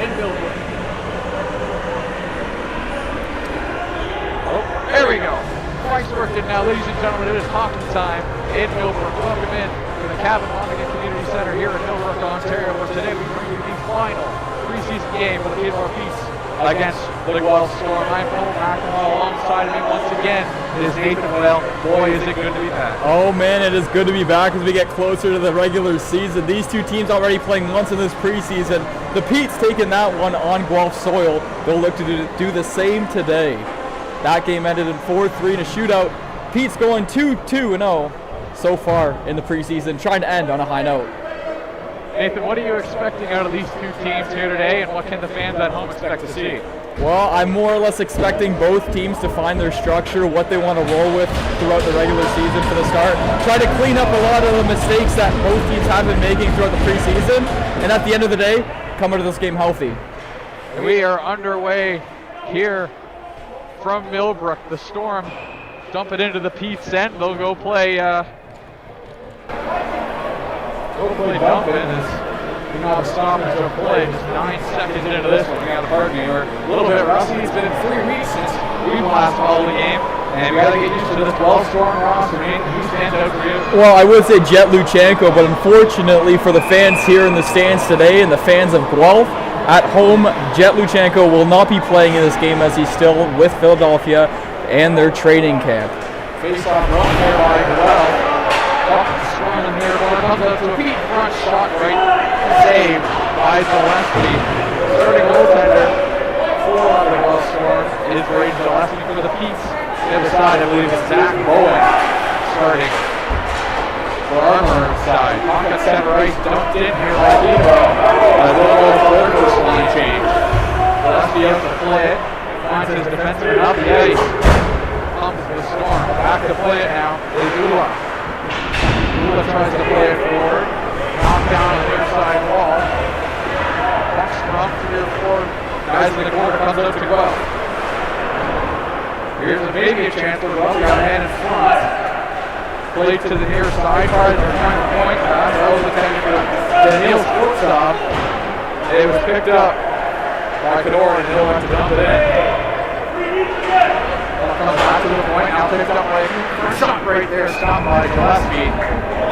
in Millbrook. Oh, there we go. Twice working now, ladies and gentlemen. It is hockey time in Millbrook. Welcome in to the Cabin Monaghan Community Center here in Millbrook, Ontario, where today we bring you the final preseason game for the Peterborough Petes against the Guelph Storm. I'm Paul McElroy. Alongside of me once again is Nathan Well. Boy, is it good to be back. Oh man, it is good to be back as we get closer to the regular season. These two teams already playing once in this preseason. The Petes taking that one on Guelph soil. They'll look to do the same today. That game ended in 4-3 in a shootout. Pete's going 2-2-0 so far in the preseason, trying to end on a high note. Nathan, what are you expecting out of these two teams here today, and what can the fans at home expect to see? Well, I'm more or less expecting both teams to find their structure, what they want to roll with throughout the regular season for the start. Try to clean up a lot of the mistakes that both teams have been making throughout the preseason, and at the end of the day, come out of this game healthy. We are underway here from Millbrook. The Storm dump it into the Pete's end. They'll go play Dumpin as we now stop and go play. Just 9 seconds into this one, we got a park game. We're a little bit rusty. It's been 3 weeks since we last followed the game, and we got to get used to this Guelph Storm roster. Who stands out for you? Well, I would say Jet Luchenko, but unfortunately for the fans here in the stands today and the fans of Guelph, at home, Jet Luchenko will not be playing in this game as he's still with Philadelphia and their training camp. Face-off run here by Guelph. Storm in here, comes up to a Pete front shot right, saved by Gillespie. Starting goaltender for the Guelph Storm is Braden Gillespie. For the Petes, the other side, I believe it's Zach Bowen starting for our side. Pocket center ice dumped in here by Debo. They'll go for their first line change. Gillespie up to play it, finds his defenseman up the ice. Comes the Storm, back to play it now is Ula. Ula tries to play it forward, knocked down on the near side wall. Puck scrum here forward. Guys in the corner comes up to Guelph. Here's a maybe a chance for Guelph. Got a man in front. Played to the near side. Tries to find the point. That was intended for Neil's foot stop. It was picked up by Fedora, and he'll have to dump it in. Comes back to the point, now picked up by a shot right there, stopped by Gillespie.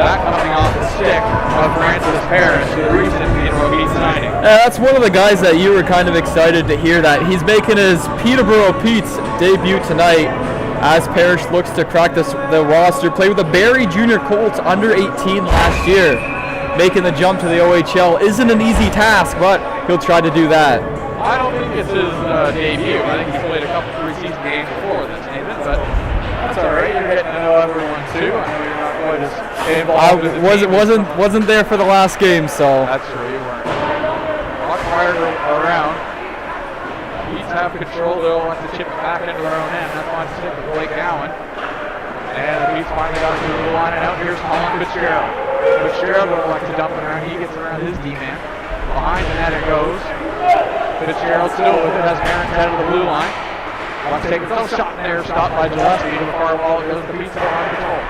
That coming off the stick of Francis Parrish, the reason Peterborough Pete's signing. That's one of the guys that you were kind of excited to hear that. He's making his Peterborough Pete's debut tonight as Parrish looks to crack the roster. Played with the Barrie Junior Colts under 18 last year. Making the jump to the OHL isn't an easy task, but he'll try to do that. I don't think it's his debut. I think he's played a couple preseason games before this, Nathan, but that's all right. You're getting to know everyone too. I know you're not quite as involved with the team. Wasn't there for the last game, so. That's true, you weren't. Puck fired around. Petes have control. They'll want to chip it back into their own end. That's why it's stick with Blake Gowan. And the Petes finally got to the line, and out here's Colin Fitzgerald. Fitzgerald will like to dump it around. He gets around his D-man. Behind the net it goes. Fitzgerald still with it, has Aaron head of the blue line. Wants to take a shot in there, stopped by Gillespie to the far wall. It goes to Pete's behind control.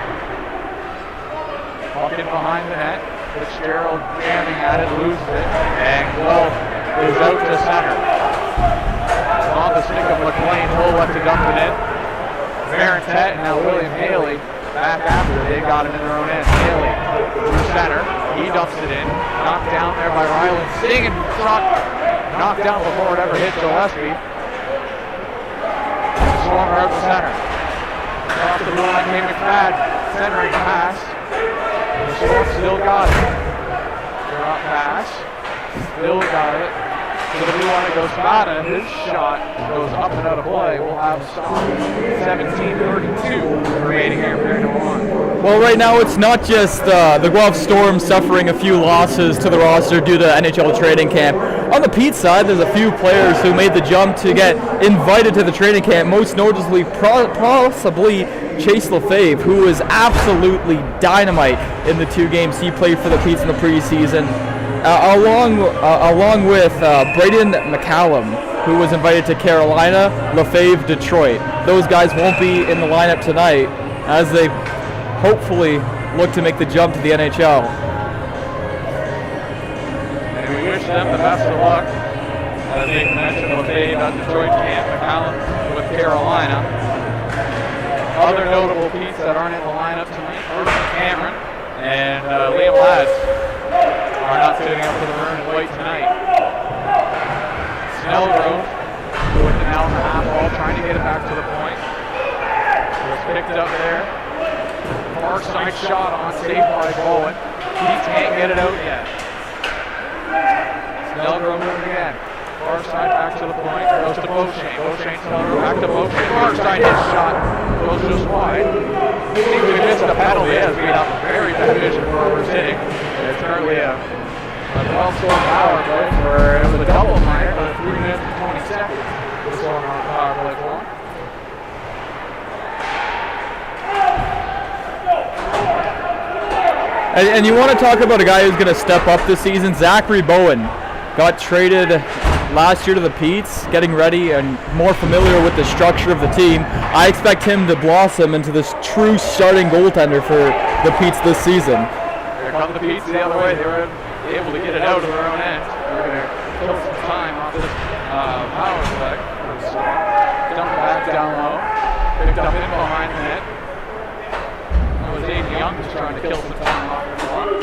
Puck in behind the net. Fitzgerald jamming at it, loses it, and Guelph is out to center. It's on the stick of McLean. He'll let to dump it in. Marentet and now William Haley back after they got him in their own end. Haley through center. He dumps it in. Knocked down there by Ryland. Singing shot. Knocked down before it ever hit Gillespie. Storm out to center. Off the blue line came McFadden. Centering pass. The Storm still got it. Drop pass. Still got it. To the blue line it goes Spada. His shot goes up and out of play. We'll have stop. 17:32 remaining here for period number 1. Well, right now it's not just the Guelph Storm suffering a few losses to the roster due to NHL training camp. On the Pete side, there's a few players who made the jump to get invited to the training camp, most noticeably possibly Chase Lefebvre, who was absolutely dynamite in the 2 games he played for the Petes in the preseason, along with Braden McCallum, who was invited to Carolina, Lefebvre, Detroit. Those guys won't be in the lineup tonight as they hopefully look to make the jump to the NHL. And we wish them the best of luck. A big mention of Dave at the joint camp. McCallum with Carolina. Other notable Pete's that aren't in the lineup tonight, Cameron and Liam Lads are not sitting up for the maroon and white tonight. Snellgrove with the now and a half ball, trying to get it back to the point. It was picked up there. Far side shot on, saved by Bowen. Pete can't get it out yet. Snellgrove with it again. Far side back to the point, goes to Beauchene. Beauchene, Snellgrove back to Beauchene. Far side hit shot, goes just wide. Seems to have missed a penalty as we have a very bad vision for where we're sitting. It's currently a 12-score power play where it was a double minor, but 3 minutes and 20 seconds to score on the power play for. And you want to talk about a guy who's going to step up this season, Zachary Bowen. Got traded last year to the Petes, getting ready and more familiar with the structure of the team. I expect him to blossom into this true starting goaltender for the Petes this season. Here come the Petes the other way. They were able to get it out of their own end. They're going to kill some time off this power play. Dump back down low. Picked up in behind the net. That was Aiden Young just trying to kill some time off the floor.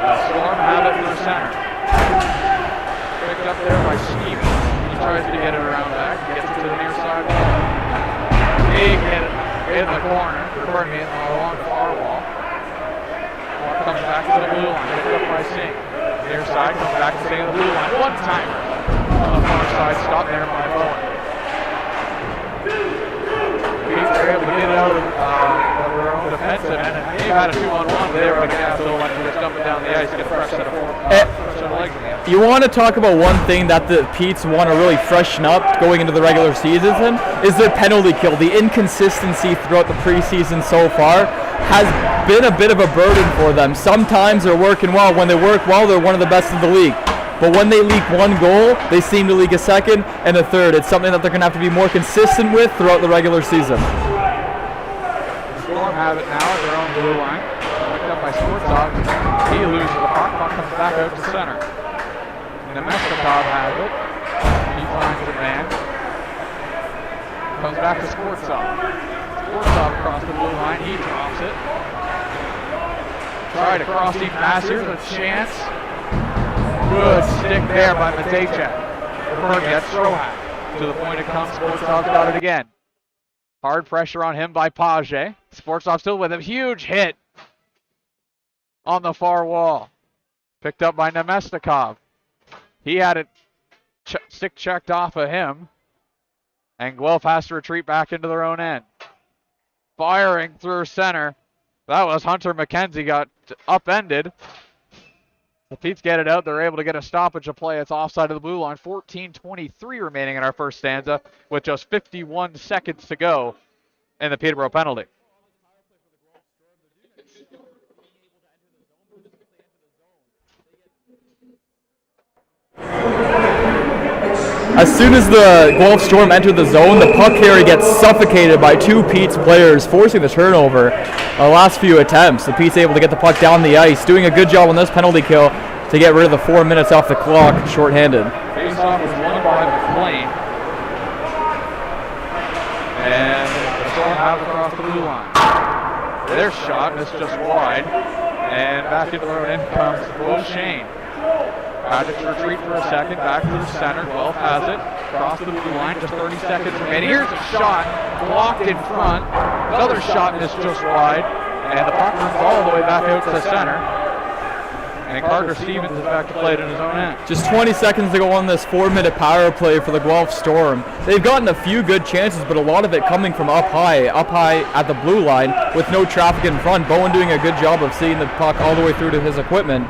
Storm have it through center. Picked up there by Stevens. He tries to get it around back. Gets it to the near side wall. Big hit in the corner. Pardon me, in the long far wall. Ball comes back to the blue line. Picked up by Singh. Near side comes back to the blue line. One timer on the far side. Stop there by Bowen. Pete's able to get it out of their own defensive end. And they've had a 2-on-1 there, but again, still like just dumping down the ice to get a fresh set of legs again. You want to talk about one thing that the Petes want to really freshen up going into the regular season is their penalty kill. The inconsistency throughout the preseason so far has been a bit of a burden for them. Sometimes they're working well. When they work well, they're one of the best in the league. But when they leak one goal, they seem to leak a second and a third. It's something that they're going to have to be more consistent with throughout the regular season. Storm have it now at their own blue line. Picked up by Sportsdog. He loses the puck. Puck comes back out to center. Nemestikov has it. He finds the man. Comes back to Sportsdog. Sportsdog across the blue line. He drops it. Tried to cross deep pass. Here's a chance. Good stick there by Matejchak. Forgets Strohat. To the point it comes. Sportsdog's got it again. Hard pressure on him by Page. Sportsdog still with him. Huge hit on the far wall. Picked up by Nemestikov. He had it stick checked off of him. And Guelph has to retreat back into their own end. Firing through center. That was Hunter McKenzie got upended. The Petes get it out. They're able to get a stoppage of play. It's offside of the blue line. 14:23 remaining in our first stanza with just 51 seconds to go in the Peterborough penalty. As soon as the Guelph Storm entered the zone, the puck carrier gets suffocated by two Petes players, forcing the turnover. The last few attempts, the Petes able to get the puck down the ice, doing a good job on this penalty kill to get rid of the 4 minutes off the clock, shorthanded. Face-off was won by McLean. And the Storm have it across the blue line. Their shot missed just wide. And back into the road in comes Beauchene. Had to retreat for a second, back to the center. Guelph has it, across the blue line, just 30 seconds remaining. Here's a shot, blocked in front. Another shot missed just wide, and the puck runs all the way back out to the center. And Carter Stevens is back to play it in his own end. Just 20 seconds to go on this 4-minute power play for the Guelph Storm. They've gotten a few good chances, but a lot of it coming from up high at the blue line with no traffic in front. Bowen doing a good job of seeing the puck all the way through to his equipment.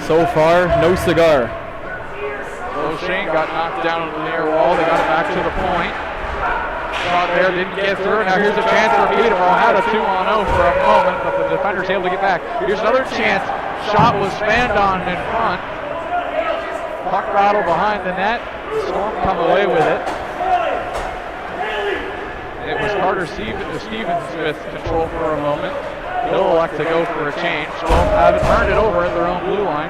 So far, no cigar. Beauchene got knocked down on the near wall. They got it back to the point. Shot there, didn't get through. Now here's a chance for Peterborough. Had a 2-on-0 for a moment, but the defender's able to get back. Here's another chance. Shot was spanned on in front. Puck battle behind the net. Storm come away with it. It was Carter Stevens with control for a moment. He'll elect to go for a change. Storm have it, turned it over at their own blue line.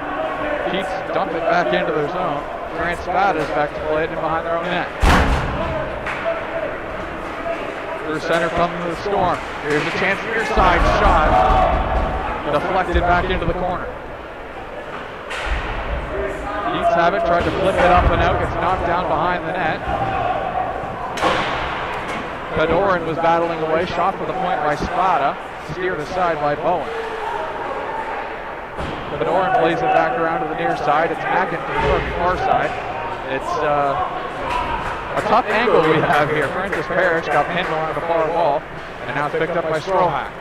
Pete's dump it back into their zone. Grant Spada's back to play it in behind their own net. Through center coming to the Storm. Here's a chance for your side shot. Deflected back into the corner. Pete's have it, tried to flip it up and out, gets knocked down behind the net. Pedoran was battling away, shot for the point by Spada, steered aside by Bowen. Pedoran plays it back around to the near side. It's Mackin to the far side. It's a tough angle we have here. Francis Parrish got pinned along the far wall, and now it's picked up by Strohack.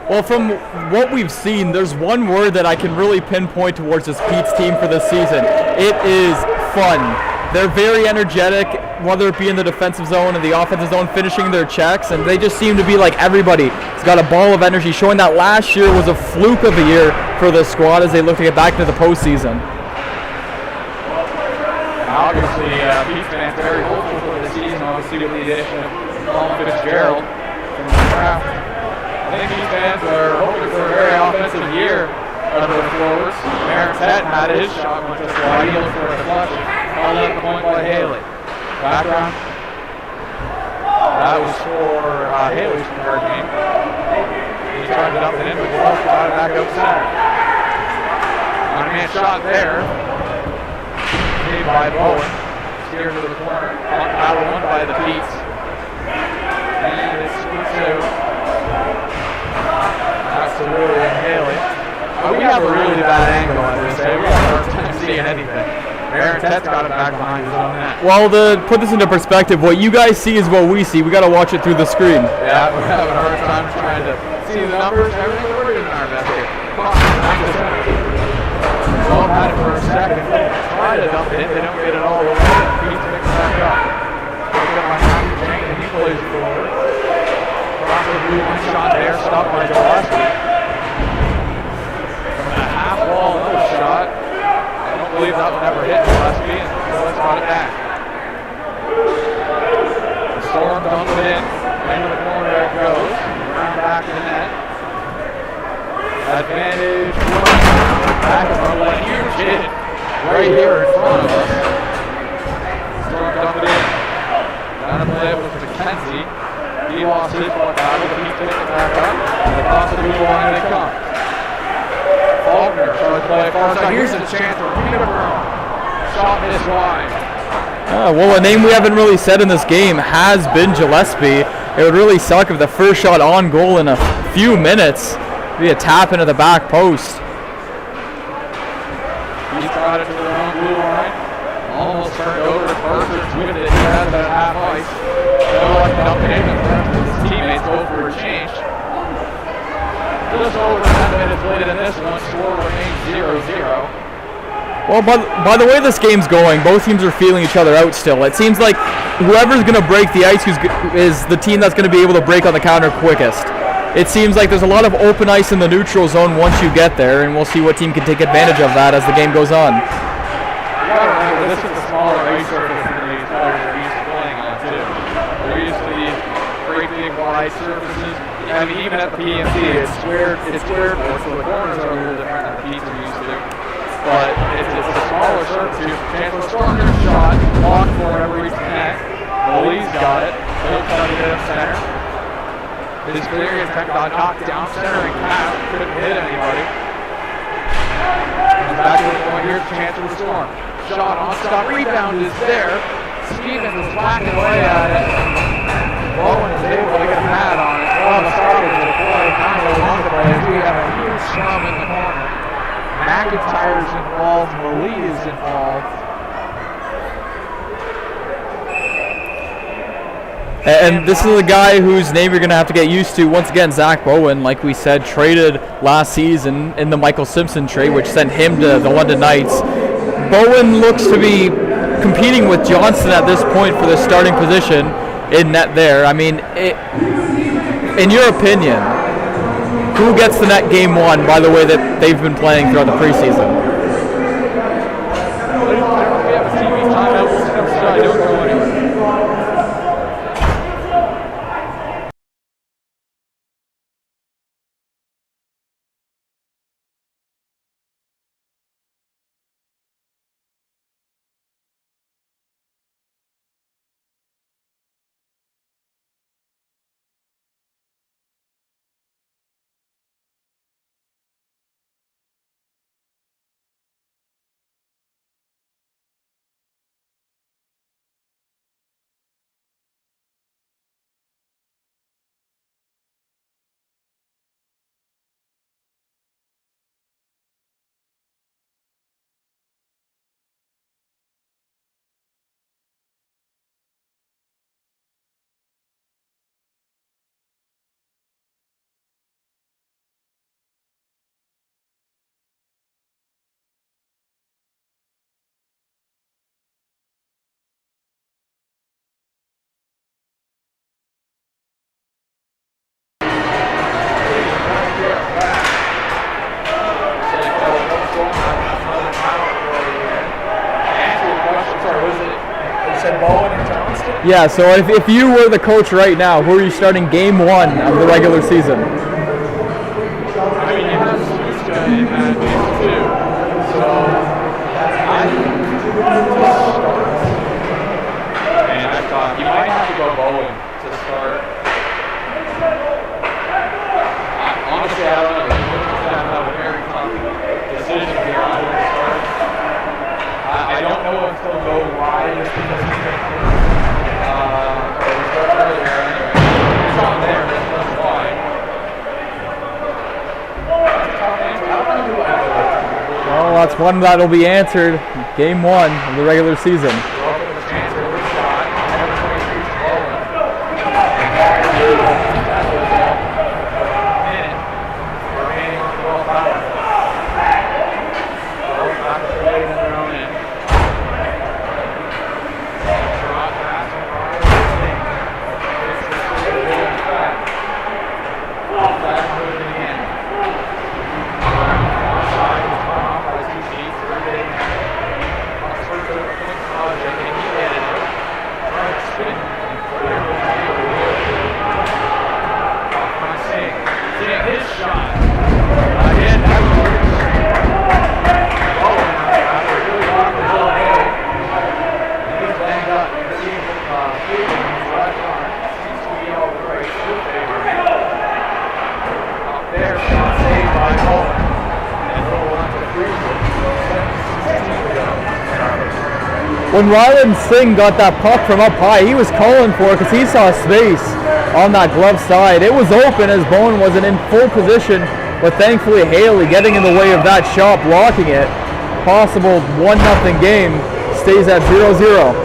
Well, from what we've seen, there's one word that I can really pinpoint towards this Pete's team for this season. It is fun. They're very energetic, whether it be in the defensive zone and the offensive zone, finishing their checks, and they just seem to be like everybody. It's got a ball of energy, showing that last year was a fluke of a year for the squad as they look to get back into the postseason. Obviously, Pete's fans very hopeful for the season, obviously with the addition of Paul Fitzgerald from the draft. I think Pete's fans are hoping for a very offensive year out of the forwards. Aaron Tett had his shot, went to the wide, he looked for a deflection. Held at the point by Haley. Background. That was for Haley's third game. He tried to dump it in, but Guelph got it back outside. One-man shot there. Made by Bowen. Steered to the corner. Battle won by the Petes. And it's 2-2. That's to Willie and Haley. We have a really bad angle, as they say. We have a hard time seeing anything. Aaron Tett's got it back behind his own net. Well, to put this into perspective, what you guys see is what we see. We got to watch it through the screen. Yeah, we're having a hard time trying to see the numbers and everything. We're doing our best here. Well, had it for a second. Try to dump it in. They don't get it all the way. Pete's picks it back up. Pick it up by Matthew Chain, and he plays it forward. Across the blue one shot there, stopped by Gillespie. From the half wall, another shot. I don't believe that one ever hit Gillespie, and Gillespie got it back. The Storm dumps it in. Into the corner it goes. Around back to the net. Advantage. Back of our line. Huge hit right here in front of us. Storm dump it in. Down to play it with McKenzie. He lost his one battle, but he picked it back up. And across the blue line they come. Faulkner tries to play far side. Here's a chance for Peterborough. Shot missed wide. Well, a name we haven't really said in this game has been Gillespie. It would really suck if the first shot on goal in a few minutes be a tap into the back post. He's got it to the wrong blue line. Almost turned over to Burgers with it. He has that half ice. They'll like to dump it in. His teammates go for a change. Just over 10 minutes later than this one, score remains 0-0. Well, by the way this game's going, both teams are feeling each other out still. It seems like whoever's going to break the ice is the team that's going to be able to break on the counter quickest. It seems like there's a lot of open ice in the neutral zone once you get there, and we'll see what team can take advantage of that as the game goes on. This is a smaller ice surface than these players are used to playing on, too. They're used to these great big wide surfaces. I mean, even at the PNC, it's squared boards, so the corners are a little different than the Pete's are used to. But it's a smaller surface. Here's a chance for a Stormer shot. Blocked for it, never reached the net. Molly's got it. He'll try to get up center. His clear attempt got knocked down center and cap. Couldn't hit anybody. Comes back to the point. Here's a chance for the Storm. Shot on stop. Rebound is there. Stevens is whacking away at it. Bowen is able to get a pad on it. Well, the stoppage is play. Kind of along the play. We have a huge scrum in the corner. McIntyre's involved. Malie is involved. And this is a guy whose name you're going to have to get used to. Once again, Zach Bowen, like we said, traded last season in the Michael Simpson trade, which sent him to the London Knights. Bowen looks to be competing with Johnson at this point for the starting position in net there. I mean, in your opinion, who gets the net game one by the way that they've been playing throughout the preseason? Yeah, so if you were the coach right now, who are you starting game 1 of the regular season? I mean, you have Sluska in that game too. So I start. And I thought you might have to go Bowen to start. Honestly, I don't know. The coaches have a very tough decision here on who to start. I don't know if they'll go wide just because he's been hurt. Or we start earlier anyway. It's not there, that's why. Well, that's one that'll be answered game 1 of the regular season. When Ryland Singh got that puck from up high, he was calling for it because he saw space on that glove side. It was open as Bowen wasn't in full position, but thankfully Haley getting in the way of that shot, blocking it. Possible 1-0 game stays at 0-0.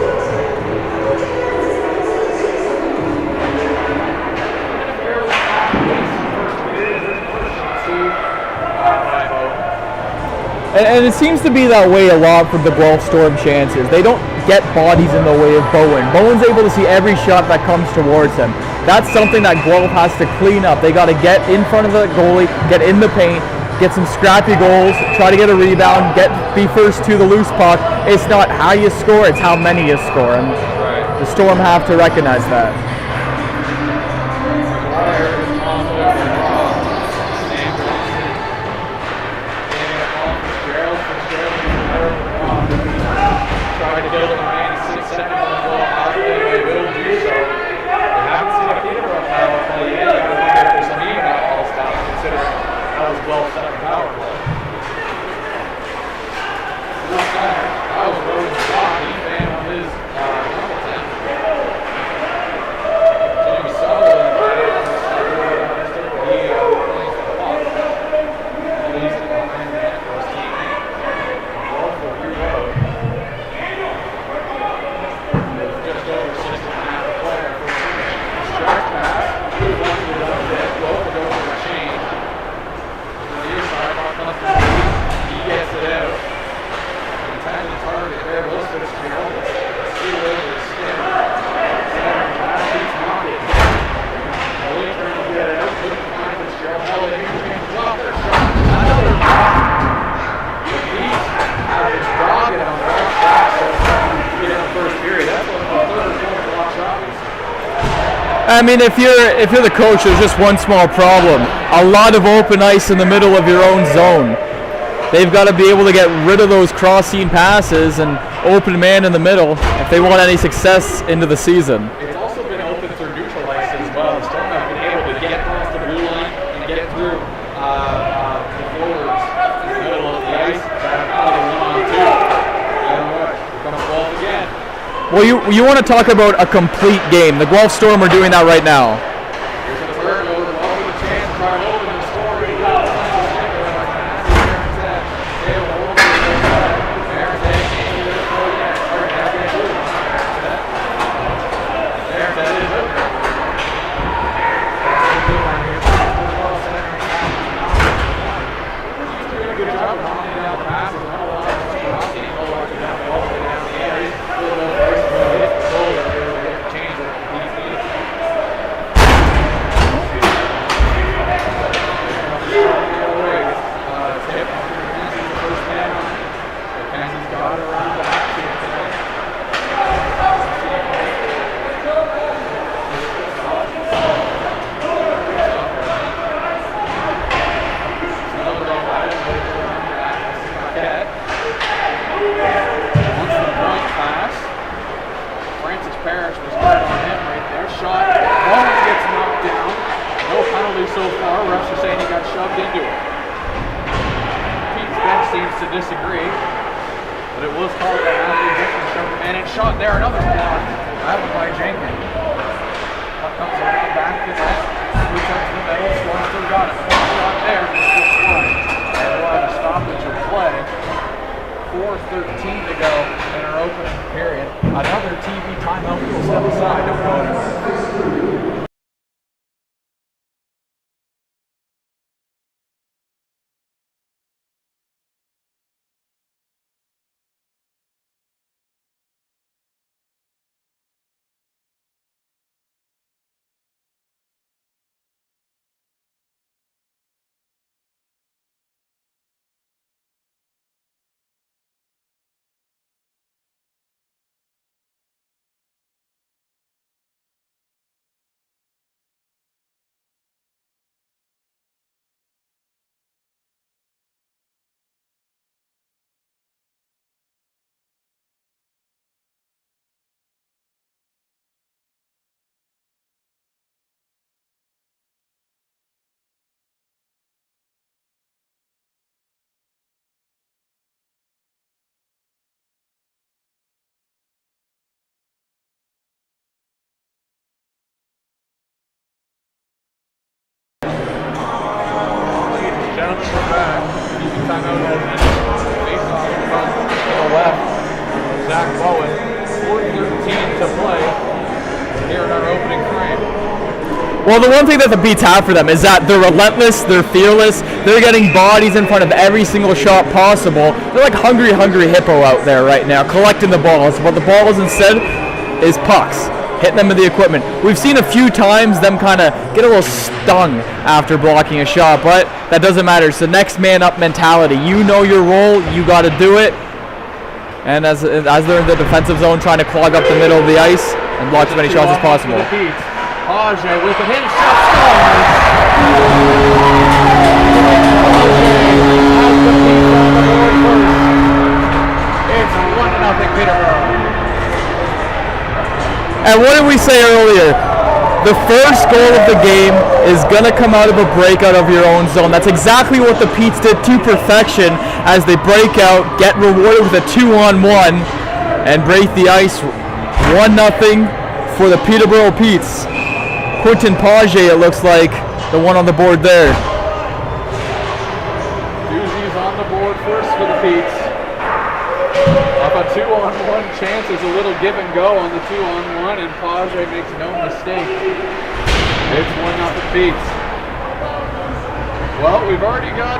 And it seems to be that way a lot for the Guelph Storm chances. They don't get bodies in the way of Bowen. Bowen's able to see every shot that comes towards him. That's something that Guelph has to clean up. They got to get in front of the goalie, get in the paint, get some scrappy goals, try to get a rebound, be first to the loose puck. It's not how you score, it's how many you score. And the Storm have to recognize that. I mean, if you're the coach, there's just one small problem. A lot of open ice in the middle of your own zone. They've got to be able to get rid of those cross-seam passes and open man in the middle if they want any success into the season. It's also been open through neutral ice as well. Storm have been able to get across the blue line and get through the forwards in the middle of the ice. That are on two. We're going to fall again. Well, you want to talk about a complete game. The Guelph Storm are doing that right now. Here's the turnover. Well, with a chance, try to open the score. disagree, but it was called a half ejection shot, and it's shot there, another block. That one by Jenkins. Puck comes around back to net. Switch up to the middle, Swan still got it. One shot there, just one. And we'll have a stoppage of play. 4:13 to go in our opening period. Another TV timeout. We'll step aside. Don't go anywhere. We're back. Timeout has ended. Face off to the left. Zach Bowen. 4:13 to play here in our opening frame. Well, the one thing that the Beats have for them is that they're relentless, they're fearless, they're getting bodies in front of every single shot possible. They're like hungry hippo out there right now, collecting the balls. But the balls instead is pucks, hitting them with the equipment. We've seen a few times them kind of get a little stung after blocking a shot, but that doesn't matter. It's the next man up mentality. You know your role, you got to do it. And as they're in the defensive zone trying to clog up the middle of the ice and block as many shots as possible. Page with a hit shot scores. It's 1-0 Peterborough. And what did we say earlier? The first goal of the game is going to come out of a breakout of your own zone. That's exactly what the Petes did to perfection as they break out, get rewarded with a 2-on-1, and break the ice 1-0 for the Peterborough Petes. Quentin Page, it looks like, the one on the board there. Doozy's on the board first for the Petes. Off a 2-on-1 chance, there's a little give and go on the 2-on-1, and Page makes no mistake. It's 1-0 Petes. Well, we've already got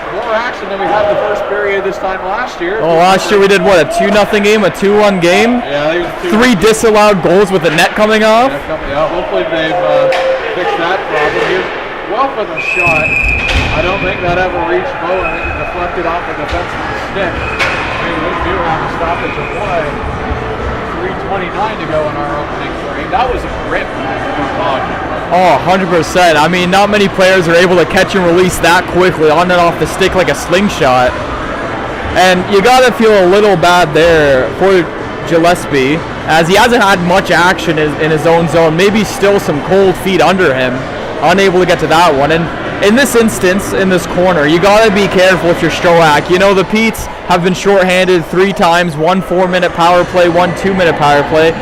more action than we had the first period this time last year. Oh, last year we did what, a 2-0 game, a 2-1 game? Yeah, three disallowed goals with the net coming off. Yeah, hopefully they've fixed that problem. Here's Guelph with a shot. I don't think that ever reached Bowen. I think it deflected off the defensive stick. Maybe we do have a stoppage of play. 3:29 to go in our opening frame. That was a grip from Page. Oh, 100%. I mean, not many players are able to catch and release that quickly on and off the stick like a slingshot. And you got to feel a little bad there for Gillespie, as he hasn't had much action in his own zone. Maybe still some cold feet under him, unable to get to that one. And in this instance, in this corner, you got to be careful if you're Stroak. You know, the Petes have been shorthanded 3 times, 1 4-minute power play, 1 2-minute power play.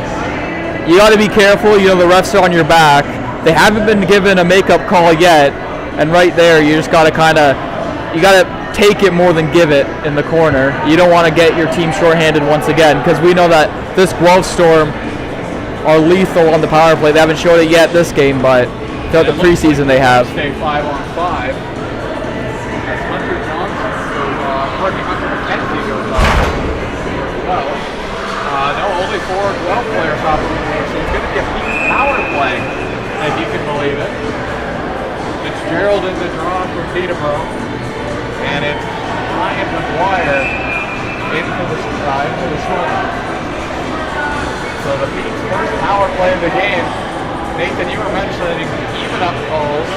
You got to be careful. You know, the refs are on your back. They haven't been given a makeup call yet, and right there, you just got to you got to take it more than give it in the corner. You don't want to get your team shorthanded once again, because we know that this Guelph Storm are lethal on the power play. They haven't showed it yet this game, but throughout the preseason they have. Stay 5-on-5. As Hunter Johnson for Hunter McKenzie goes off. Well, no, only 4 Guelph players off of the board, so it's going to get Pete's power play, if you can believe it. Fitzgerald in the draw for Peterborough, and it's Ryan McGuire into the swing. So the Pete's first power play of the game. Nathan, you were mentioning even up goals.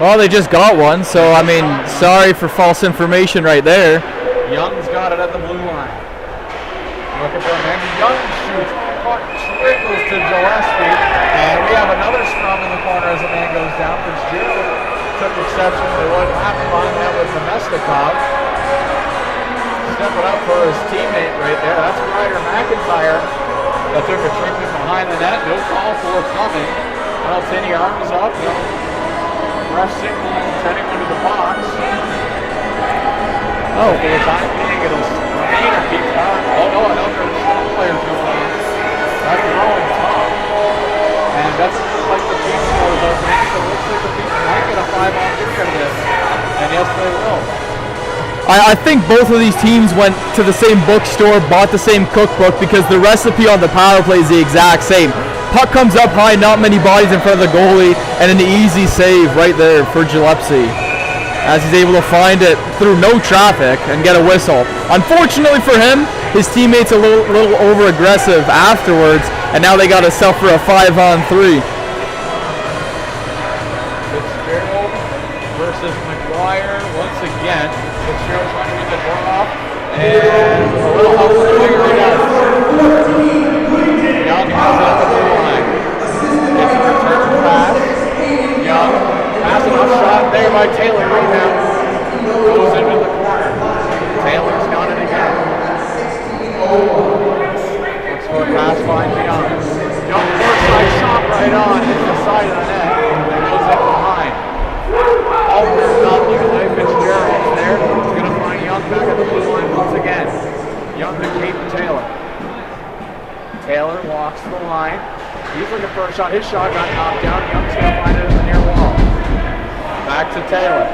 Well, they just got one, so I mean, sorry for false information right there. Young's got it at the blue line. Looking for a man. Young shoots. Puck trickles to Gillespie. And we have another scrum in the corner as a man goes down. Fitzgerald took exception to what happened on that with Domestikov. Stepping up for his teammate right there. That's Ryder McIntyre that took a trip in behind the net. No call forthcoming. Tiny arms up. No ref signaling, sending one to the box. Oh, for the time being, it'll remain a keep time. Oh no, another player's going on. That's throwing top. And that's like the Pete's scores opening, so it looks like the Pete's might get a 5-on-3 out of this. And yes, they will. I think both of these teams went to the same bookstore, bought the same cookbook, because the recipe on the power play is the exact same. Puck comes up high, not many bodies in front of the goalie, and an easy save right there for Gillespie, as he's able to find it through no traffic and get a whistle. Unfortunately for him, his teammates a little over-aggressive afterwards, and now they got to suffer a 5-on-3. Fitzgerald versus McGuire once again. Fitzgerald trying to get the draw off, and a little help from the winger he does. Young has it at the blue line. Gets a return pass. Young, passing off shot there by Taylor right now. Goes into the corner. Taylor's got it again. Looks for a pass, finds Young. Young first side shot right on. Hits the side of the net. And goes in behind. Albert's not looking like Fitzgerald's there. He's going to find Young back at the blue line once again. Young to Kate Taylor. Taylor walks the line. He's looking for a shot. His shot got knocked down. Young's going to find it in the near wall. Back to Taylor.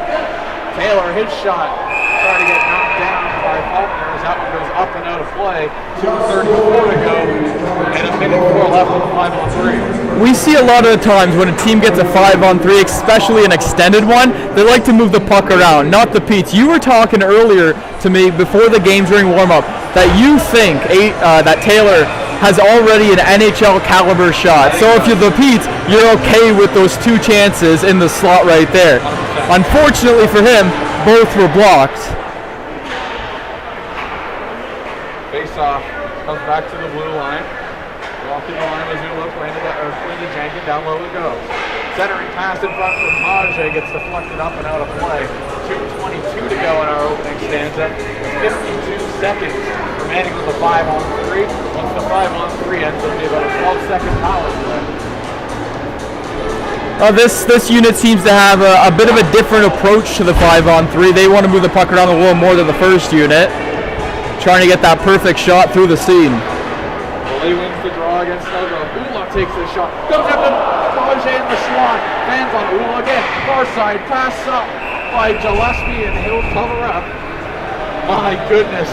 Taylor, his shot, trying to get knocked down by Faulkner as that one goes up and out of play. 2:34 to go, and a minute 4 left on the 5-on-3. We see a lot of the times when a team gets a 5-on-3, especially an extended one, they like to move the puck around, not the Petes. You were talking earlier to me before the game during warm-up that you think that Taylor has already an NHL caliber shot. So if you're the Petes, you're okay with those two chances in the slot right there. 100%. Unfortunately for him, both were blocked. Face off, comes back to the blue line. Walking the line, Mizuno playing to Jenkins, down low it goes. Centering pass in front for Page, gets deflected up and out of play. 2:22 to go in our opening stanza. 52 seconds remaining on the 5-on-3. Once the 5-on-3 ends, it'll be about a 12-second power play. This unit seems to have a bit of a different approach to the 5-on-3. They want to move the puck around a little more than the first unit, trying to get that perfect shot through the seam. Lee wins the draw against Nogo. Ula takes the shot. Goes up to Page in the slot. Fans on Ula again. Far side pass up by Gillespie, and he'll cover up. My goodness.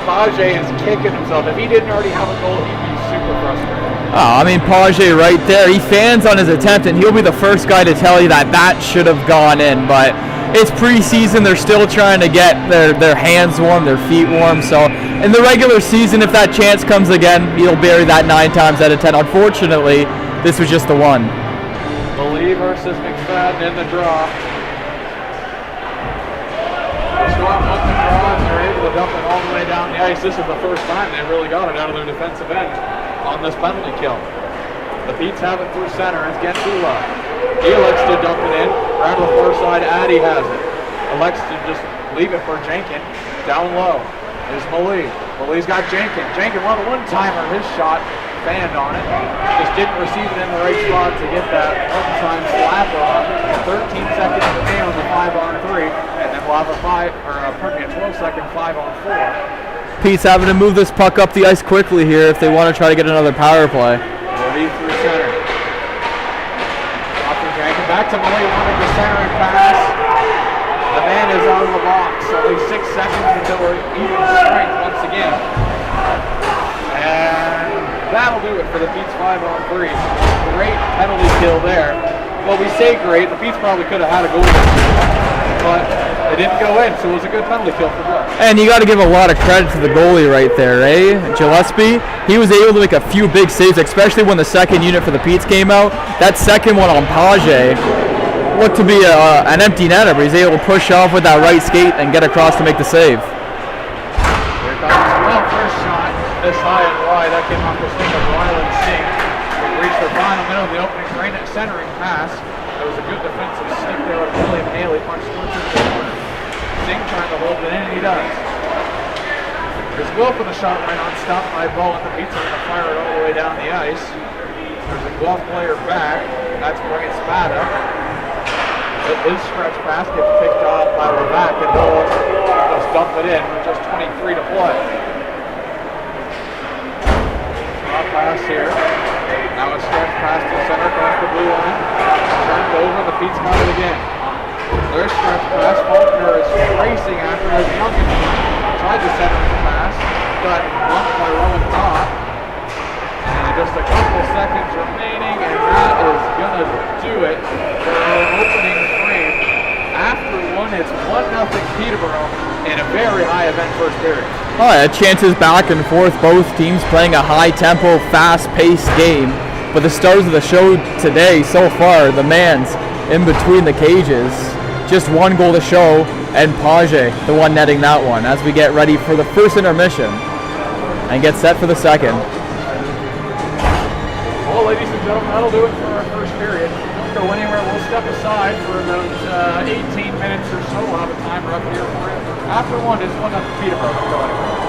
Page is kicking himself. If he didn't already have a goal, he'd be super frustrated. Oh, I mean, Page right there. He fans on his attempt, and he'll be the first guy to tell you that should have gone in. But it's preseason. They're still trying to get their hands warm, their feet warm. So in the regular season, if that chance comes again, he'll bury that 9 times out of 10. Unfortunately, this was just the one. Lee versus McFadden in the draw. Storm won the draw, and they're able to dump it all the way down the ice. This is the first time they really got it out of their defensive end on this penalty kill. The Petes have it through center. It's Gentula. He elects to dump it in. Around to the far side, Addy has it. Elects to just leave it for Jenkins. Down low is Malee. Malee's got Jenkins. Jenkins won a one-timer. His shot fanned on it. Just didn't receive it in the right spot to get that one-time slapper on. 13 seconds remain on the 5-on-3, and then we'll have a 12-second 5-on-4. Pete's having to move this puck up the ice quickly here if they want to try to get another power play. Malee through center. Back to Malee, wanting the centering pass. The man is out of the box. Only 6 seconds until we're even strength once again. And that'll do it for the Petes 5-on-3. Great penalty kill there. Well, we say great. The Petes probably could have had a goal, but it didn't go in, so it was a good penalty kill for Guelph. And you got to give a lot of credit to the goalie right there, eh? Gillespie, he was able to make a few big saves, especially when the second unit for the Petes came out. That second one on Page looked to be an empty netter, but he's able to push off with that right skate and get across to make the save. Here comes the first shot, this high and wide. That came off the stick of Ryland Singh. We've reached the final minute of the opening centering pass. That was a good defensive stick there with William Haley, punched through to the corner. Singh trying to hold it in, and he does. There's Guelph with a shot right on, stopped by Bo, and the Pete's are going to fire it all the way down the ice. There's a Guelph player back. That's bringing Spada. His stretch pass gets picked off by Levac, and he'll just dump it in with just 23 to play. Draw pass here. Now a stretch pass to the center across the blue line. Turned over, the Pete's got it again. Their stretch pass. Faulkner is racing after as Youngkin tried to center the pass. Got bumped by Rowan Todd. And just a couple seconds remaining, and that is going to do it for our opening frame. After one, it's 1-0 Peterborough in a very high event first period. Oh yeah, chances back and forth, both teams playing a high-tempo, fast-paced game. But the stars of the show today, so far, the man's in between the cages. Just one goal to show, and Page, the one netting that one, as we get ready for the first intermission and get set for the second. Well, ladies and gentlemen, that'll do it for our first period. Don't go anywhere. We'll step aside for about 18 minutes or so. We'll have a timer up here for you. After one, it's 1-0 Peterborough. Don't go anywhere.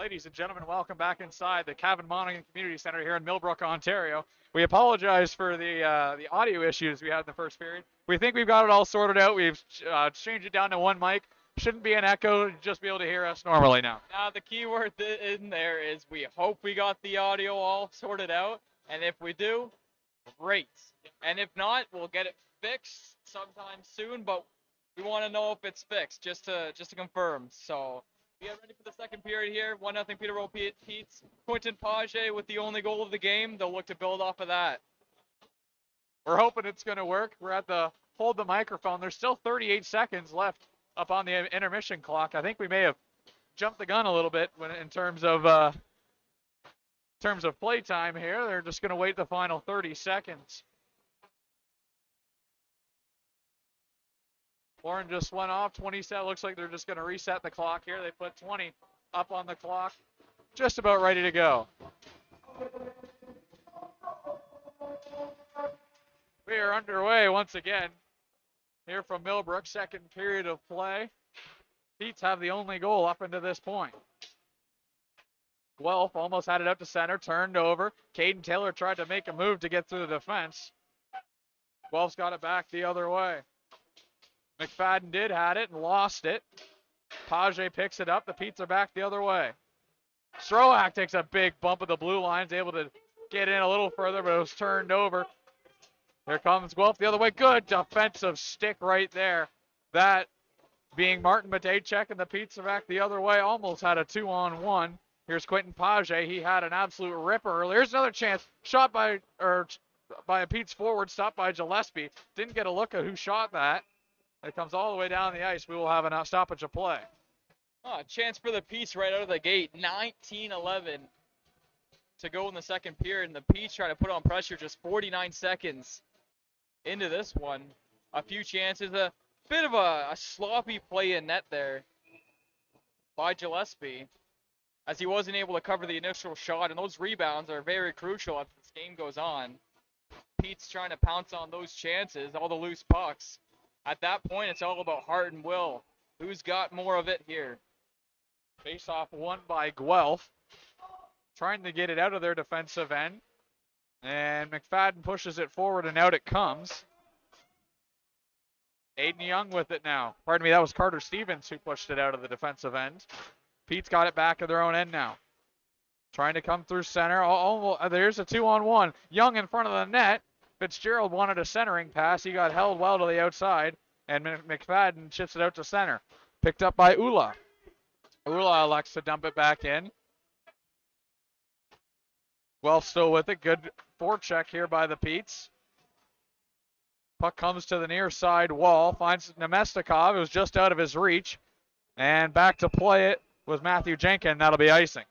Ladies and gentlemen, welcome back inside the Cavan Monaghan Community Center here in Millbrook, Ontario. We apologize for the audio issues we had in the first period. We think we've got it all sorted out. We've changed it down to one mic. Shouldn't be an echo. Just be able to hear us normally now. Now the key word in there is we hope we got the audio all sorted out, and if we do, great. And if not, we'll get it fixed sometime soon. But we want to know if it's fixed, just to confirm. So. We are ready for the second period here. 1-0 Peterborough Pete's. Quentin Page with the only goal of the game. They'll look to build off of that. We're hoping it's going to work. We're at the hold the microphone. There's still 38 seconds left up on the intermission clock. I think we may have jumped the gun a little bit in terms of play time here. They're just going to wait the final 30 seconds. Warren just went off. 20 set. Looks like they're just going to reset the clock here. They put 20 up on the clock. Just about ready to go. We are underway once again here from Millbrook. Second period of play. Pete's have the only goal up into this point. Guelph almost had it out to center. Turned over. Caden Taylor tried to make a move to get through the defense. Guelph's got it back the other way. McFadden had it and lost it. Page picks it up. The Petes are back the other way. Stroak takes a big bump of the blue lines, able to get in a little further, but it was turned over. Here comes Guelph the other way. Good defensive stick right there. That being Martin Matejcek, and the Petes are back the other way. Almost had a 2-on-1. Here's Quentin Page. He had an absolute ripper earlier. Here's another chance. Shot by a Pete's forward, stopped by Gillespie. Didn't get a look at who shot that. It comes all the way down the ice. We will have a stoppage of play. Oh, chance for the Petes right out of the gate. 19-11 to go in the second period. And the Petes trying to put on pressure just 49 seconds into this one. A few chances. A bit of a sloppy play in net there by Gillespie, as he wasn't able to cover the initial shot. And those rebounds are very crucial as this game goes on. Pete's trying to pounce on those chances, all the loose pucks. At that point, it's all about heart and will. Who's got more of it here? Face-off won by Guelph. Trying to get it out of their defensive end. And McFadden pushes it forward, and out it comes. Aiden Young with it now. Pardon me, that was Carter Stevens who pushed it out of the defensive end. Pete's got it back at their own end now. Trying to come through center. There's a 2-on-1. Young in front of the net. Fitzgerald wanted a centering pass. He got held well to the outside, and McFadden chips it out to center. Picked up by Ula. Ula elects to dump it back in. Guelph still with it. Good forecheck here by the Petes. Puck comes to the near side wall. Finds Nemestikov. It was just out of his reach. And back to play it was Matthew Jenkin. That'll be icing.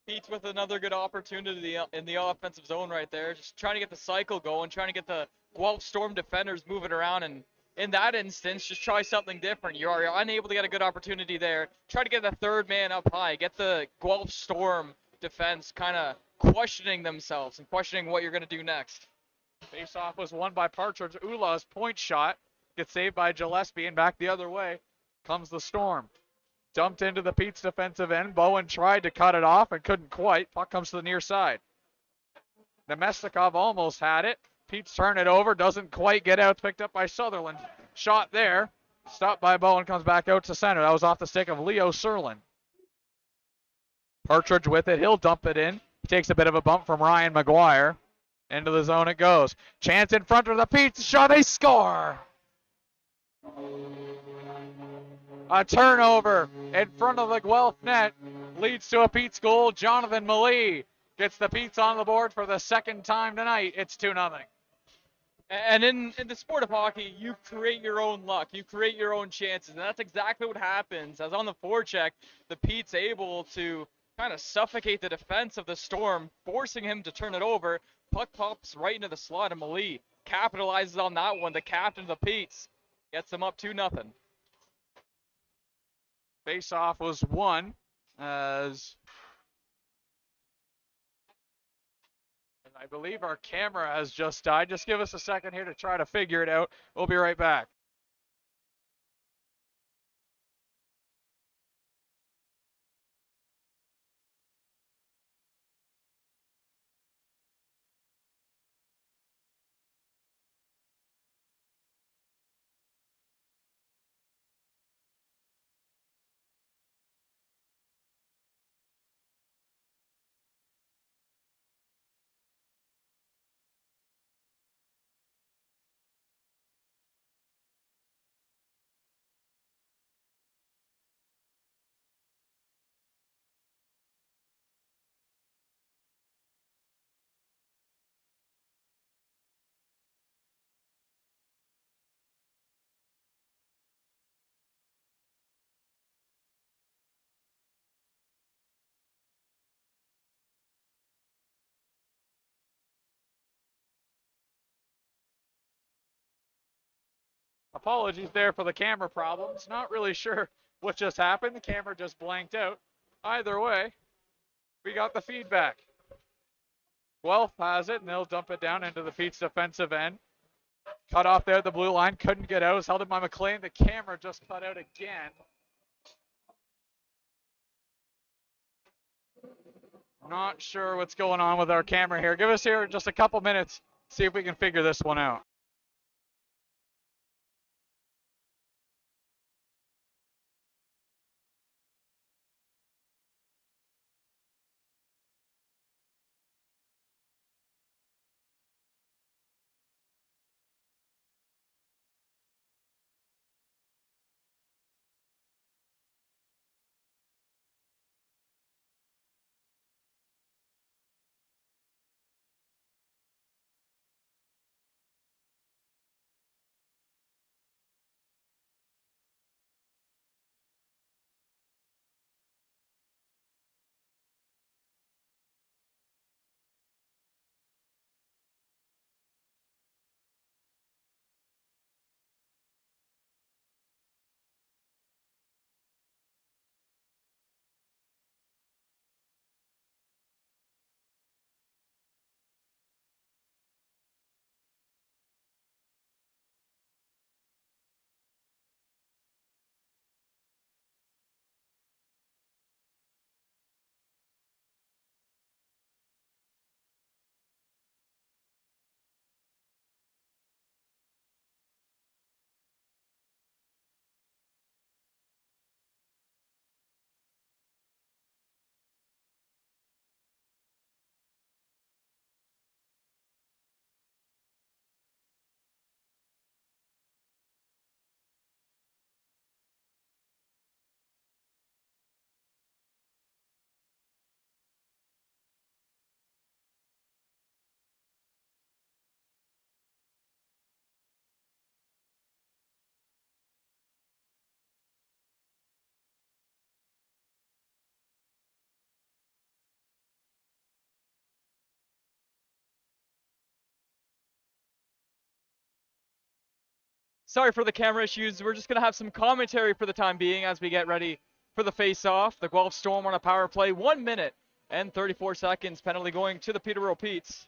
Pete's with another good opportunity in the offensive zone right there. Just trying to get the cycle going, trying to get the Guelph Storm defenders moving around. And in that instance, just try something different. You're unable to get a good opportunity there. Try to get the third man up high. Get the Guelph Storm defense kind of questioning themselves and questioning what you're going to do next. Face-off was won by Partridge. Ula's point shot gets saved by Gillespie, and back the other way comes the Storm. Dumped into the Pete's defensive end. Bowen tried to cut it off and couldn't quite. Puck comes to the near side. Nemestikov almost had it. Pete's turned it over. Doesn't quite get out. Picked up by Sutherland. Shot there. Stopped by Bowen. Comes back out to center. That was off the stick of Leo Serlin. Partridge with it. He'll dump it in. He takes a bit of a bump from Ryan McGuire. Into the zone it goes. Chance in front of the Pete's. Shot. They score. A turnover in front of the Guelph net leads to a Pete's goal. Jonathan Malee gets the Pete's on the board for the second time tonight. It's 2-0. And in the sport of hockey, you create your own luck. You create your own chances. And that's exactly what happens. As on the forecheck, the Pete's able to kind of suffocate the defense of the Storm, forcing him to turn it over. Puck pops right into the slot, and Malee capitalizes on that one. The captain of the Pete's gets them up 2-0. Face-off was won as I believe our camera has just died. Just give us a second here to try to figure it out. We'll be right back. Apologies there for the camera problems. Not really sure what just happened. The camera just blanked out. Either way, we got the feedback. Guelph has it, and they'll dump it down into the Pete's defensive end. Cut off there at the blue line. Couldn't get out. It was held in by McLean. The camera just cut out again. Not sure what's going on with our camera here. Give us here just a couple minutes. See if we can figure this one out. Sorry for the camera issues. We're just going to have some commentary for the time being as we get ready for the face-off. The Guelph Storm on a power play. 1 minute and 34 seconds. Penalty going to the Peterborough Petes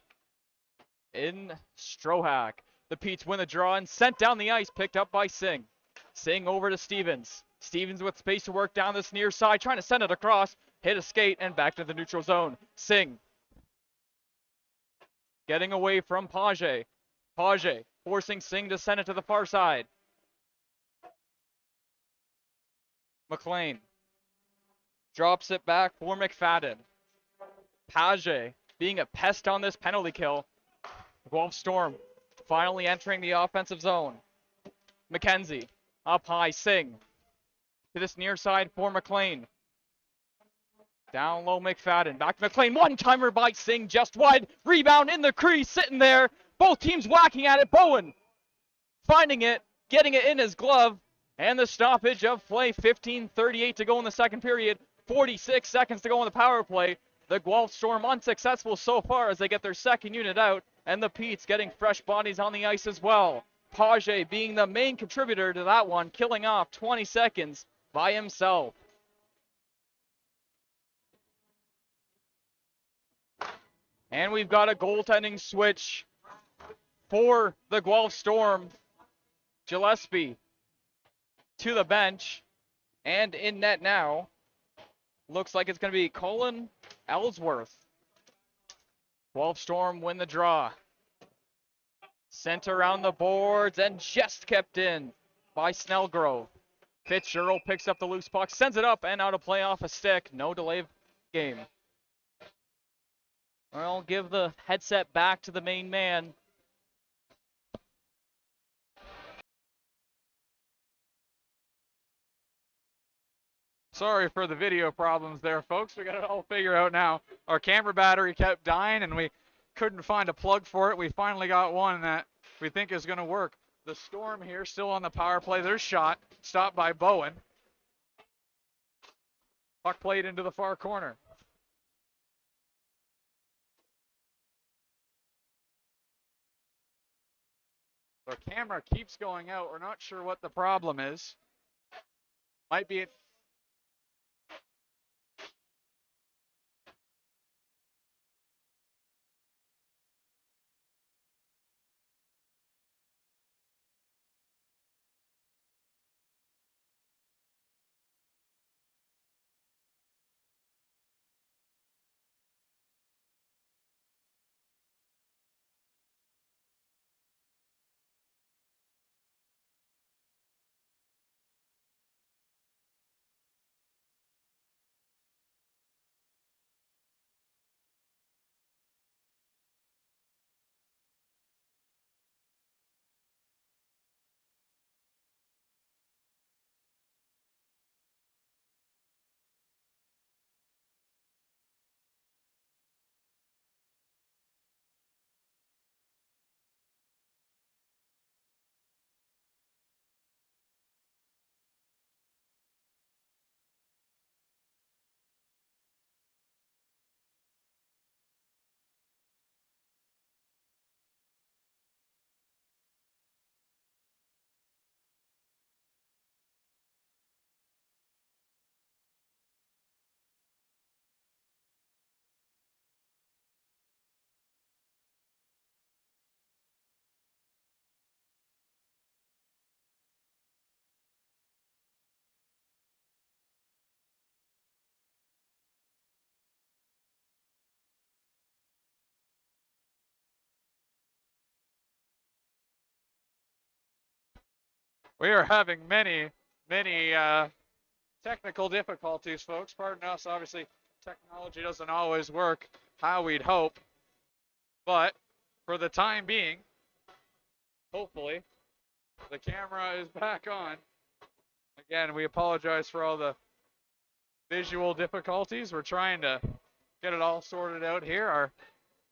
in Strohack. The Petes win the draw and sent down the ice. Picked up by Singh. Singh over to Stevens. Stevens with space to work down this near side. Trying to send it across. Hit a skate and back to the neutral zone. Singh getting away from Page. Page forcing Singh to send it to the far side. McLean drops it back for McFadden. Page being a pest on this penalty kill. Guelph Storm finally entering the offensive zone. McKenzie up high. Singh to this near side for McLean. Down low McFadden. Back to McLean. One-timer by Singh just wide. Rebound in the crease. Sitting there. Both teams whacking at it. Bowen finding it, getting it in his glove, and the stoppage of play. 15:38 to go in the second period. 46 seconds to go in the power play. The Guelph Storm unsuccessful so far as they get their second unit out, and the Petes getting fresh bodies on the ice as well. Page being the main contributor to that one, killing off 20 seconds by himself. And we've got a goaltending switch for the Guelph Storm. Gillespie to the bench, and in net now looks like it's going to be Colin Ellsworth. Guelph Storm win the draw. Sent around the boards and just kept in by Snellgrove. Fitzgerald picks up the loose puck, sends it up and out of play off a stick. No delay of game. I'll give the headset back to the main man. Sorry for the video problems there, folks. We got it all figured out now. Our camera battery kept dying, and we couldn't find a plug for it. We finally got one that we think is going to work. The Storm here still on the power play. Their shot stopped by Bowen. Puck played into the far corner. The camera keeps going out. We're not sure what the problem is. Might be we are having many technical difficulties, folks. Pardon us. Obviously, technology doesn't always work how we'd hope. But for the time being, hopefully, the camera is back on. Again, we apologize for all the visual difficulties. We're trying to get it all sorted out here. Our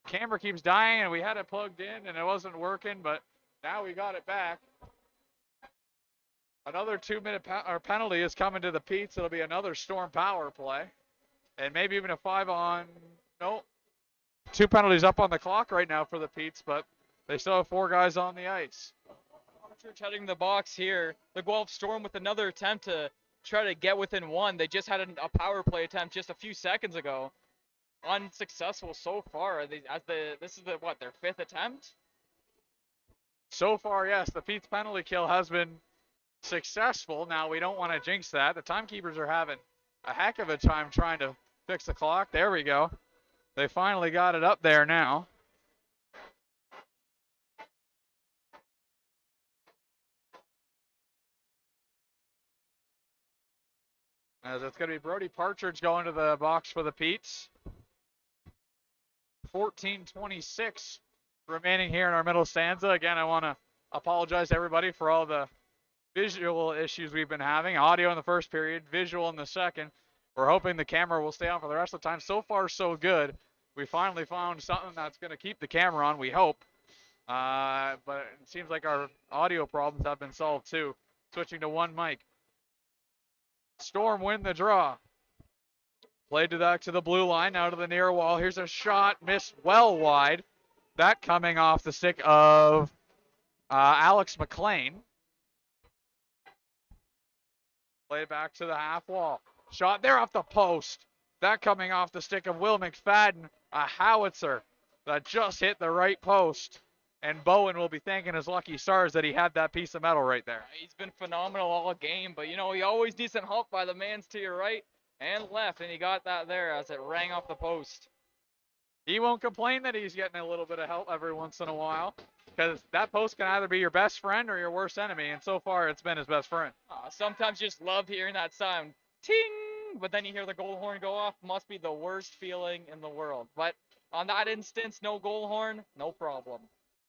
camera keeps dying, and we had it plugged in, and it wasn't working, but now we got it back. Another 2-minute penalty is coming to the Pete's. It'll be another Storm power play. And maybe even a 5-on. No. 2 penalties up on the clock right now for the Pete's, but they still have 4 guys on the ice. Partridge heading the box here. The Guelph Storm with another attempt to try to get within 1. They just had a power play attempt just a few seconds ago. Unsuccessful so far. This is their 5th attempt? So far, yes. The Pete's penalty kill has been successful. Now, we don't want to jinx that. The timekeepers are having a heck of a time trying to fix the clock. There we go. They finally got it up there now. As it's going to be Brody Partridge going to the box for the Pete's. 14:26 remaining here in our middle stanza. Again, I want to apologize to everybody for all the visual issues we've been having. Audio in the first period, visual in the second. We're hoping the camera will stay on for the rest of the time. So far, so good. We finally found something that's going to keep the camera on, we hope. But it seems like our audio problems have been solved too. Switching to one mic. Storm win the draw. Played back to the blue line, now to the near wall. Here's a shot, missed well wide. That coming off the stick of Alex McLean. Played back to the half wall. Shot there off the post. That coming off the stick of Will McFadden. A howitzer that just hit the right post. And Bowen will be thanking his lucky stars that he had that piece of metal right there. He's been phenomenal all game, but, he always needs some help by the mans to your right and left, and he got that there as it rang off the post. He won't complain that he's getting a little bit of help every once in a while, because that post can either be your best friend or your worst enemy, and so far it's been his best friend. Sometimes you just love hearing that sound, ting, but then you hear the goal horn go off. Must be the worst feeling in the world. But on that instance, no goal horn, no problem.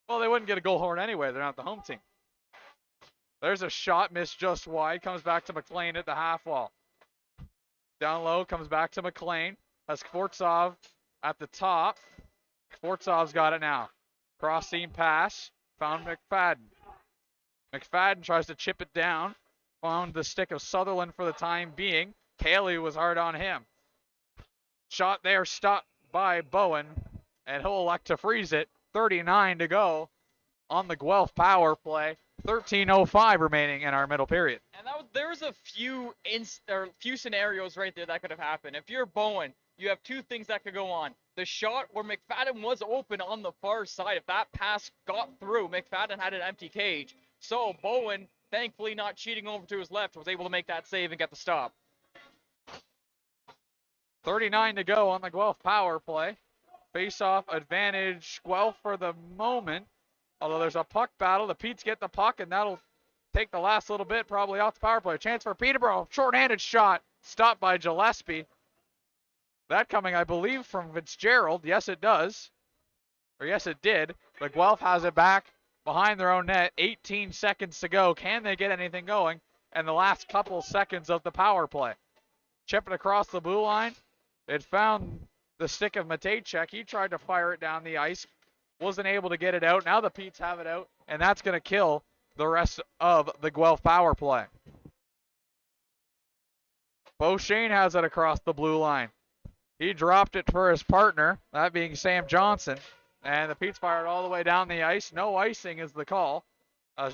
Well, they wouldn't get a goal horn anyway. They're not the home team. There's a shot missed just wide. Comes back to McLean at the half wall. Down low, comes back to McLean. Has Kvortsov at the top. Kvortsov's got it now. Cross seam pass. Found McFadden. McFadden tries to chip it down. Found the stick of Sutherland for the time being. Cayley was hard on him. Shot there, stopped by Bowen. And he'll elect to freeze it. 39 to go on the Guelph power play. 13:05 remaining in our middle period. And there was a few few scenarios right there that could have happened. If you're Bowen, you have two things that could go on. The shot where McFadden was open on the far side. If that pass got through, McFadden had an empty cage. So Bowen, thankfully not cheating over to his left, was able to make that save and get the stop. 39 to go on the Guelph power play. Face-off advantage Guelph for the moment. Although there's a puck battle, the Petes get the puck, and that'll take the last little bit probably off the power play. Chance for Peterborough. Short-handed shot. Stopped by Gillespie. That coming, I believe, from Fitzgerald. Yes, it does. Or yes, it did. But Guelph has it back behind their own net. 18 seconds to go. Can they get anything going? And the last couple seconds of the power play. Chip it across the blue line. It found the stick of Matejcek. He tried to fire it down the ice. Wasn't able to get it out. Now the Petes have it out. And that's going to kill the rest of the Guelph power play. Beauchene has it across the blue line. He dropped it for his partner, that being Sam Johnson. And the Petes fired all the way down the ice. No icing is the call.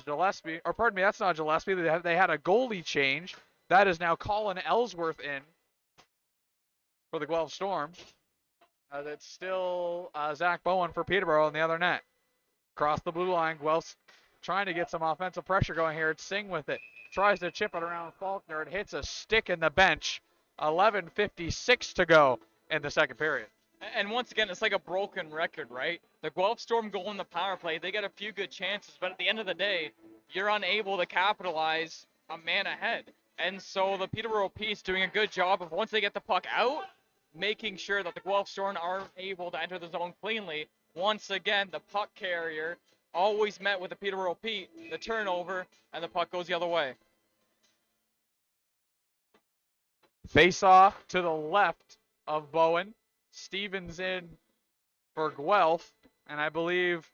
Gillespie, or pardon me, that's not Gillespie. They had a goalie change. That is now Colin Ellsworth in for the Guelph Storm. It's still Zach Bowen for Peterborough in the other net. Across the blue line, Guelph's trying to get some offensive pressure going here. It's Singh with it. Tries to chip it around Faulkner. It hits a stick in the bench. 11:56 to go in the second period. And once again, it's like a broken record, right? The Guelph Storm goal in the power play, they get a few good chances, but at the end of the day, you're unable to capitalize a man ahead. And so the Peterborough Petes doing a good job of, once they get the puck out, making sure that the Guelph Storm are able to enter the zone cleanly. Once again, the puck carrier always met with the Peterborough Pete, the turnover, and the puck goes the other way. Face off to the left of Bowen. Stevens in for Guelph, and I believe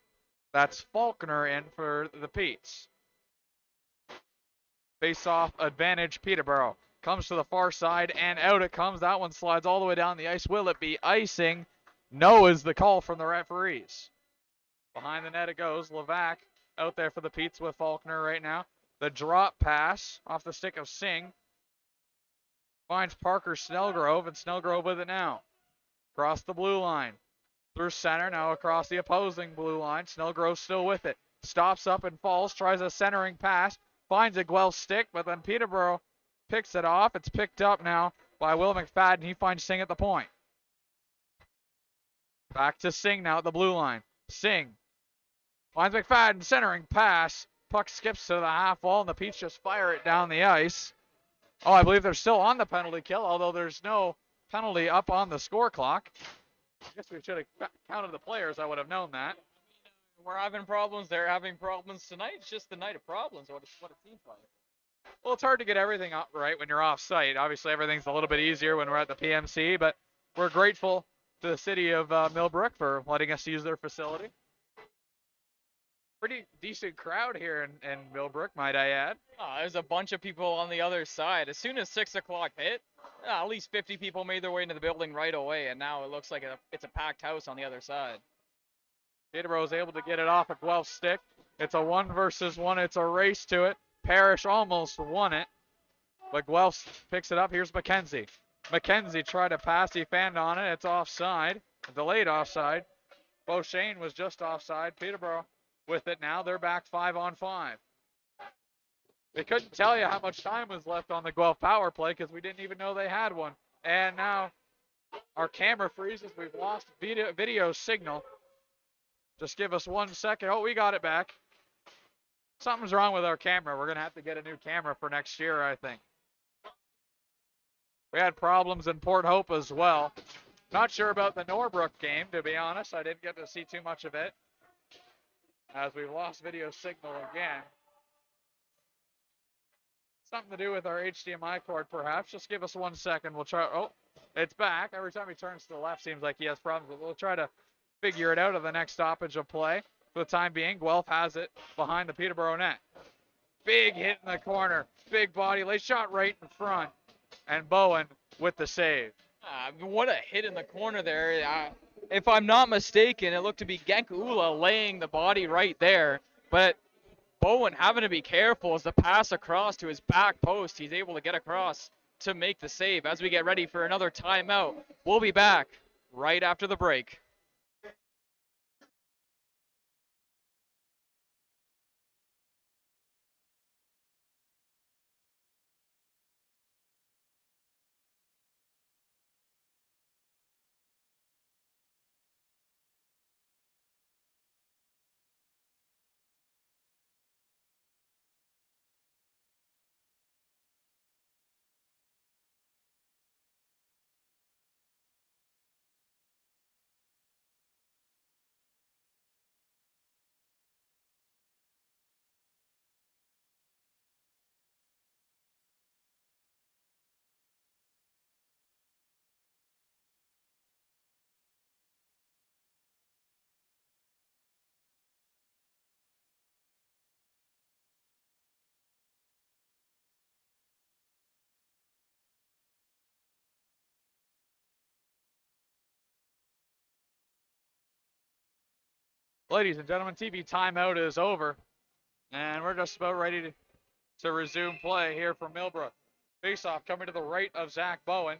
that's Faulkner in for the Petes. Face off advantage Peterborough. Comes to the far side and out it comes. That one slides all the way down the ice. Will it be icing? No is the call from the referees. Behind the net it goes. Levac out there for the Petes with Faulkner right now. The drop pass off the stick of Singh. Finds Parker Snellgrove, and Snellgrove with it now. Across the blue line. Through center, now across the opposing blue line. Snellgrove still with it. Stops up and falls, tries a centering pass. Finds a Guelph stick, but then Peterborough picks it off. It's picked up now by Will McFadden. He finds Singh at the point. Back to Singh now at the blue line. Singh finds McFadden, centering pass. Puck skips to the half wall, and the Petes just fire it down the ice. Oh, I believe they're still on the penalty kill, although there's no penalty up on the score clock. I guess we should have counted the players. I would have known that. We're having problems. They're having problems tonight. It's just the night of problems, what it seems like. Well, it's hard to get everything up right when you're off site. Obviously, everything's a little bit easier when we're at the PMC, but we're grateful to the city of Millbrook for letting us use their facility. Pretty decent crowd here in Millbrook, might I add. There's a bunch of people on the other side. As soon as 6 o'clock hit, at least 50 people made their way into the building right away, and now it looks like it's a packed house on the other side. Peterborough is able to get it off a Guelph stick. It's a 1-versus-1. It's a race to it. Parrish almost won it, but Guelph picks it up. Here's McKenzie. McKenzie tried to pass. He fanned on it. It's offside. Delayed offside. Beauchene was just offside. Peterborough with it now. They're back 5-on-5. They couldn't tell you how much time was left on the Guelph power play because we didn't even know they had one. And now our camera freezes. We've lost video signal. Just give us 1 second. Oh, we got it back. Something's wrong with our camera. We're going to have to get a new camera for next year, I think. We had problems in Port Hope as well. Not sure about the Norbrook game, to be honest. I didn't get to see too much of it, as we've lost video signal again. Something to do with our HDMI cord, perhaps. Just give us 1 second. We'll try. Oh, it's back. Every time he turns to the left, seems like he has problems. But we'll try to figure it out at the next stoppage of play. For the time being, Guelph has it behind the Peterborough net. Big hit in the corner. Big body lay shot right in front. And Bowen with the save. What a hit in the corner there. If I'm not mistaken, it looked to be Genk Ula laying the body right there. But Bowen having to be careful as the pass across to his back post. He's able to get across to make the save as we get ready for another timeout. We'll be back right after the break. Ladies and gentlemen, TV timeout is over, and we're just about ready to resume play here for Millbrook. Faceoff coming to the right of Zach Bowen.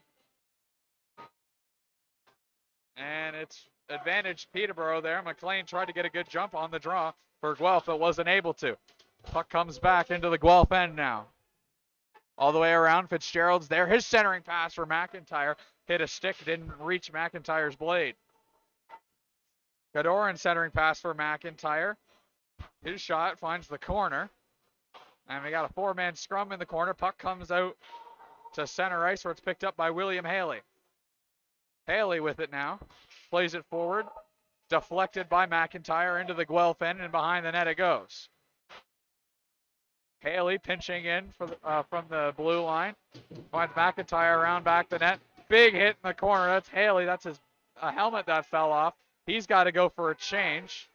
And it's advantage Peterborough there. McLean tried to get a good jump on the draw for Guelph, but wasn't able to. Puck comes back into the Guelph end now. All the way around, Fitzgerald's there. His centering pass for McIntyre. Hit a stick, didn't reach McIntyre's blade. Kadoran centering pass for McIntyre. His shot finds the corner. And we got a four-man scrum in the corner. Puck comes out to center ice where it's picked up by William Haley. Haley with it now. Plays it forward. Deflected by McIntyre into the Guelph end, and behind the net it goes. Haley pinching in for from the blue line. Finds McIntyre around back the net. Big hit in the corner. That's Haley. That's his helmet that fell off. He's got to go for a change.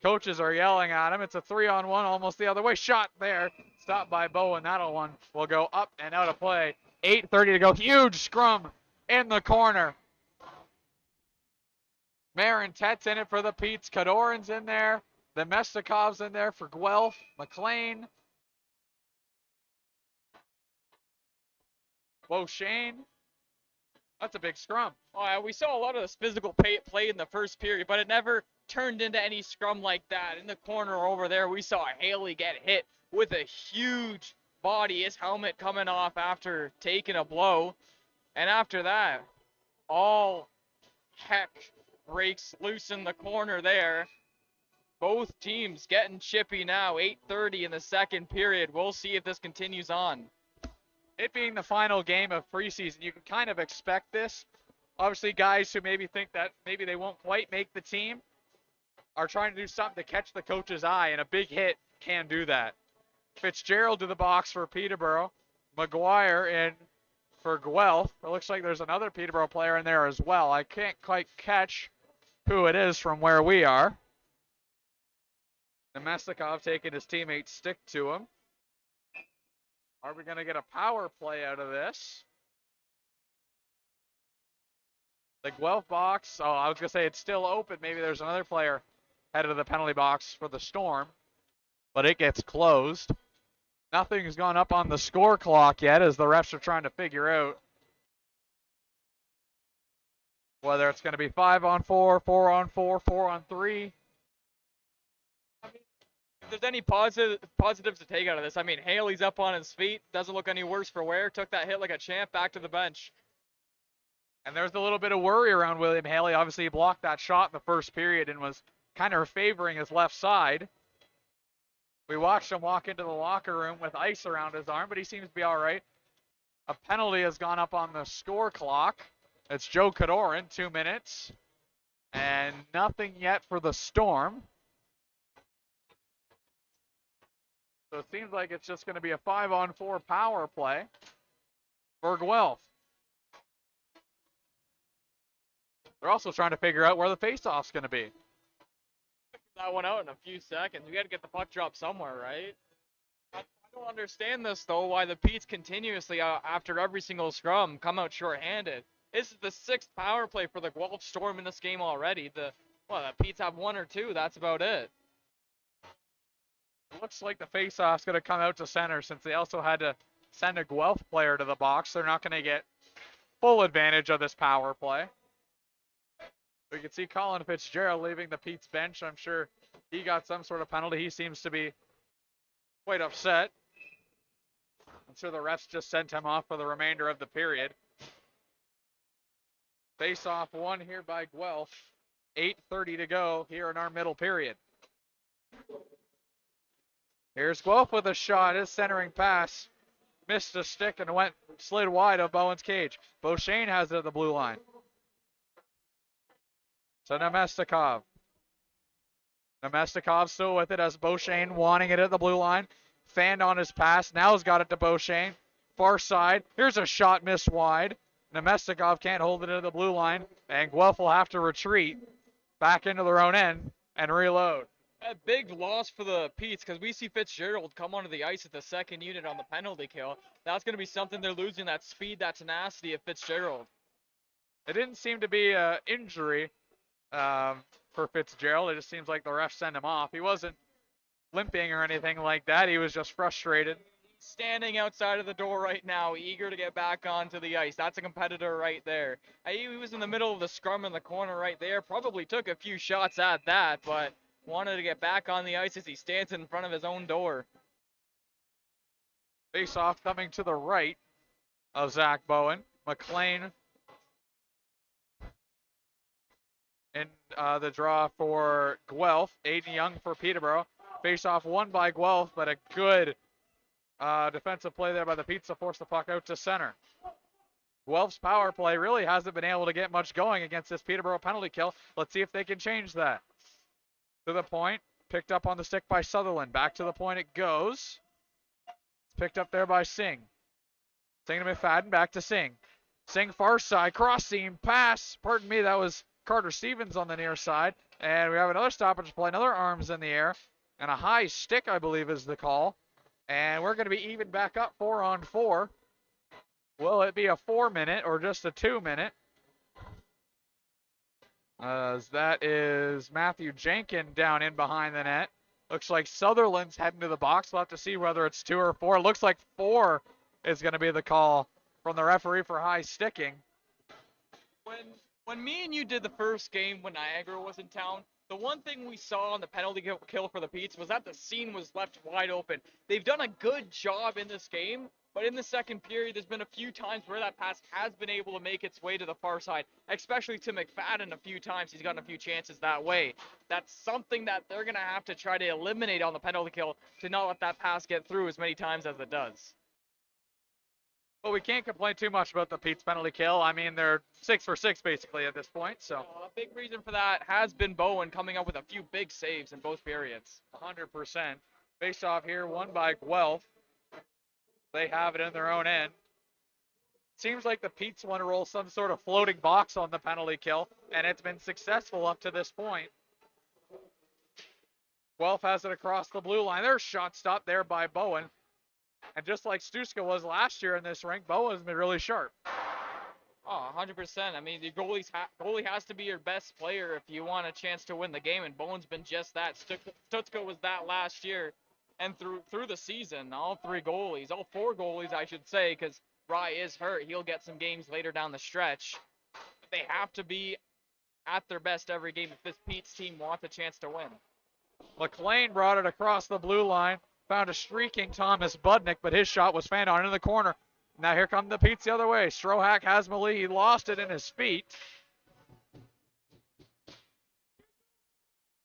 Coaches are yelling at him. It's a 3-on-1 almost the other way. Shot there. Stopped by Bowen. That one will go up and out of play. 8:30 to go. Huge scrum in the corner. Marin Tet's in it for the Petes. Kadoran's in there. The Mestikov's in there for Guelph. McLean. Shane. That's a big scrum. Oh, yeah, we saw a lot of this physical play in the first period, but it never turned into any scrum like that. In the corner over there, we saw Haley get hit with a huge body, his helmet coming off after taking a blow. And after that, all heck breaks loose in the corner there. Both teams getting chippy now. 8:30 in the second period. We'll see if this continues on. It being the final game of preseason, you can kind of expect this. Obviously, guys who maybe think that maybe they won't quite make the team are trying to do something to catch the coach's eye, and a big hit can do that. Fitzgerald to the box for Peterborough. McGuire in for Guelph. It looks like there's another Peterborough player in there as well. I can't quite catch who it is from where we are. Nemestikov taking his teammate's stick to him. Are we going to get a power play out of this? The Guelph box, I was going to say it's still open. Maybe there's another player headed to the penalty box for the Storm, but it gets closed. Nothing's gone up on the score clock yet as the refs are trying to figure out whether it's going to be 5-on-4, 4-on-4, 4-on-3. If there's any positives to take out of this, I mean, Haley's up on his feet. Doesn't look any worse for wear. Took that hit like a champ back to the bench. And there's a little bit of worry around William Haley. Obviously, he blocked that shot in the first period and was kind of favoring his left side. We watched him walk into the locker room with ice around his arm, but he seems to be all right. A penalty has gone up on the score clock. It's Joe Kadoran, 2 minutes. And nothing yet for the Storm. So it seems like it's just going to be a 5-on-4 power play for Guelph. They're also trying to figure out where the faceoff's going to be. That one out in a few seconds. We got to get the puck drop somewhere, right? I don't understand this, though, why the Petes continuously, after every single scrum, come out shorthanded. This is the 6th power play for the Guelph Storm in this game already. The Petes have 1 or 2. That's about it. Looks like the faceoff's going to come out to center since they also had to send a Guelph player to the box. They're not going to get full advantage of this power play. We can see Colin Fitzgerald leaving the Pete's bench. I'm sure he got some sort of penalty. He seems to be quite upset. I'm sure the refs just sent him off for the remainder of the period. Face-off won here by Guelph. 8:30 to go here in our middle period. Here's Guelph with a shot. His centering pass missed a stick and slid wide of Bowen's cage. Beauchesne has it at the blue line. To Nemestikov. Nemestikov still with it as Beauchesne wanting it at the blue line. Fanned on his pass. Now he's got it to Beauchesne. Far side. Here's a shot missed wide. Nemestikov can't hold it at the blue line. And Guelph will have to retreat back into their own end and reload. A big loss for the Petes because we see Fitzgerald come onto the ice at the second unit on the penalty kill. That's going to be something they're losing, that speed, that tenacity of Fitzgerald. It didn't seem to be an injury for Fitzgerald. It just seems like the ref sent him off. He wasn't limping or anything like that. He was just frustrated. Standing outside of the door right now, eager to get back onto the ice. That's a competitor right there. He was in the middle of the scrum in the corner right there. Probably took a few shots at that, but wanted to get back on the ice as he stands in front of his own door. Face-off coming to the right of Zach Bowen. McLean in the draw for Guelph. Aiden Young for Peterborough. Face-off won by Guelph, but a good defensive play there by the Petes to force the puck out to center. Guelph's power play really hasn't been able to get much going against this Peterborough penalty kill. Let's see if they can change that. To the point, picked up on the stick by Sutherland. Back to the point it goes. Picked up there by Singh. Singh to McFadden, back to Singh. Singh far side, cross seam, pass. Pardon me, that was Carter Stevens on the near side. And we have another stoppage play, another arms in the air. And a high stick, I believe, is the call. And we're going to be even back up 4-on-4. Will it be a 4-minute or just a 2-minute? As that is Matthew Jenkin down in behind the net. Looks like Sutherland's heading to the box. We'll have to see whether it's 2 or 4. Looks like 4 is going to be the call from the referee for high sticking. When me and you did the first game when Niagara was in town, the one thing we saw on the penalty kill for the Petes was that the scene was left wide open. They've done a good job in this game, but in the second period, there's been a few times where that pass has been able to make its way to the far side, especially to McFadden a few times. He's gotten a few chances that way. That's something that they're going to have to try to eliminate on the penalty kill to not let that pass get through as many times as it does. Well, we can't complain too much about the Pete's penalty kill. I mean, they're 6 for 6 basically at this point. So a big reason for that has been Bowen coming up with a few big saves in both periods. 100%. Face off here, won by Guelph. They have it in their own end. Seems like the Petes want to roll some sort of floating box on the penalty kill, and it's been successful up to this point. Guelph has it across the blue line. There's shot stopped there by Bowen. And just like Stuska was last year in this rink, Bowen's been really sharp. Oh, 100%. I mean, the goalie has to be your best player if you want a chance to win the game, and Bowen's been just that. Stutzka was that last year, and through the season, all 4 goalies, I should say, because Rye is hurt. He'll get some games later down the stretch. But they have to be at their best every game if this Pete's team wants a chance to win. McLean brought it across the blue line. Found a streaking Thomas Budnick, but his shot was fanned on in the corner. Now here come the Petes the other way. Strohak has Mali. He lost it in his feet.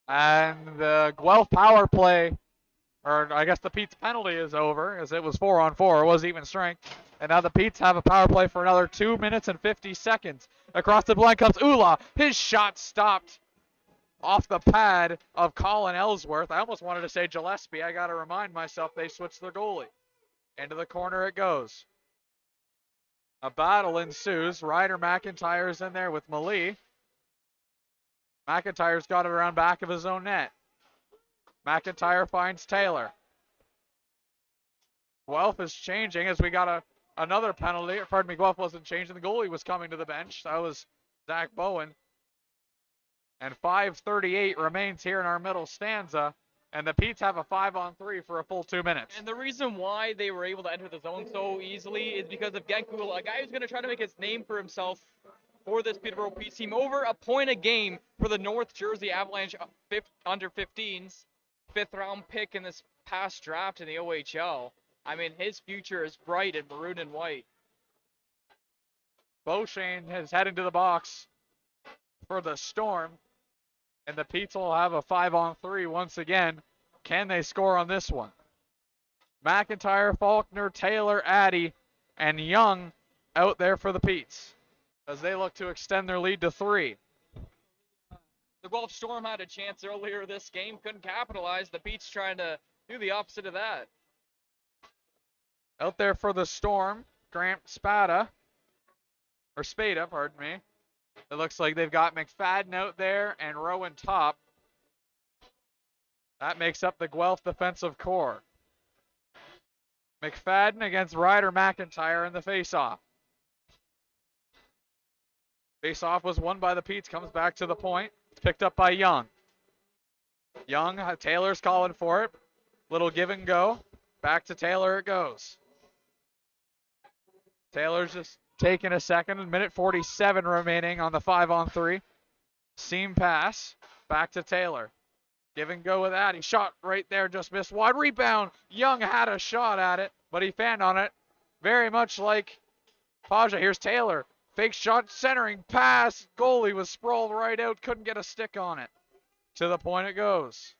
And the Guelph power play, or I guess the Petes penalty is over, as it was 4-on-4. It was even strength. And now the Petes have a power play for another 2 minutes and 50 seconds. Across the blue line comes Ula. His shot stopped off the pad of Colin Ellsworth. I almost wanted to say Gillespie. I got to remind myself they switched their goalie. Into the corner it goes. A battle ensues. Ryder McIntyre's in there with Mali. McIntyre's got it around back of his own net. McIntyre finds Taylor. Guelph is changing as we got another penalty. Pardon me, Guelph wasn't changing. The goalie was coming to the bench. That was Zach Bowen. And 5:38 remains here in our middle stanza. And the Petes have a 5-on-3 for a full 2 minutes. And the reason why they were able to enter the zone so easily is because of Genkula, a guy who's going to try to make his name for himself for this Peterborough Petes team. Over a point a game for the North Jersey Avalanche under 15s, 5th round pick in this past draft in the OHL. I mean, his future is bright in maroon and white. Beauchene is heading to the box for the Storm. And the Petes will have a 5-on-3 once again. Can they score on this one? McIntyre, Faulkner, Taylor, Addy, and Young out there for the Petes as they look to extend their lead to 3. The Guelph Storm had a chance earlier this game, couldn't capitalize. The Petes trying to do the opposite of that. Out there for the Storm, Grant Spada, pardon me. It looks like they've got McFadden out there and Rowan Top. That makes up the Guelph defensive core. McFadden against Ryder McIntyre in the faceoff. Faceoff was won by the Petes, comes back to the point. It's picked up by Young. Young, Taylor's calling for it. Little give and go. Back to Taylor it goes. Taylor's just taking a second. A minute 47 remaining on the 5-on-3. Seam pass. Back to Taylor. Give and go with that. He shot right there, just missed wide. Rebound. Young had a shot at it, but he fanned on it. Very much like Paja. Here's Taylor. Fake shot, centering pass. Goalie was sprawled right out. Couldn't get a stick on it. To the point it goes.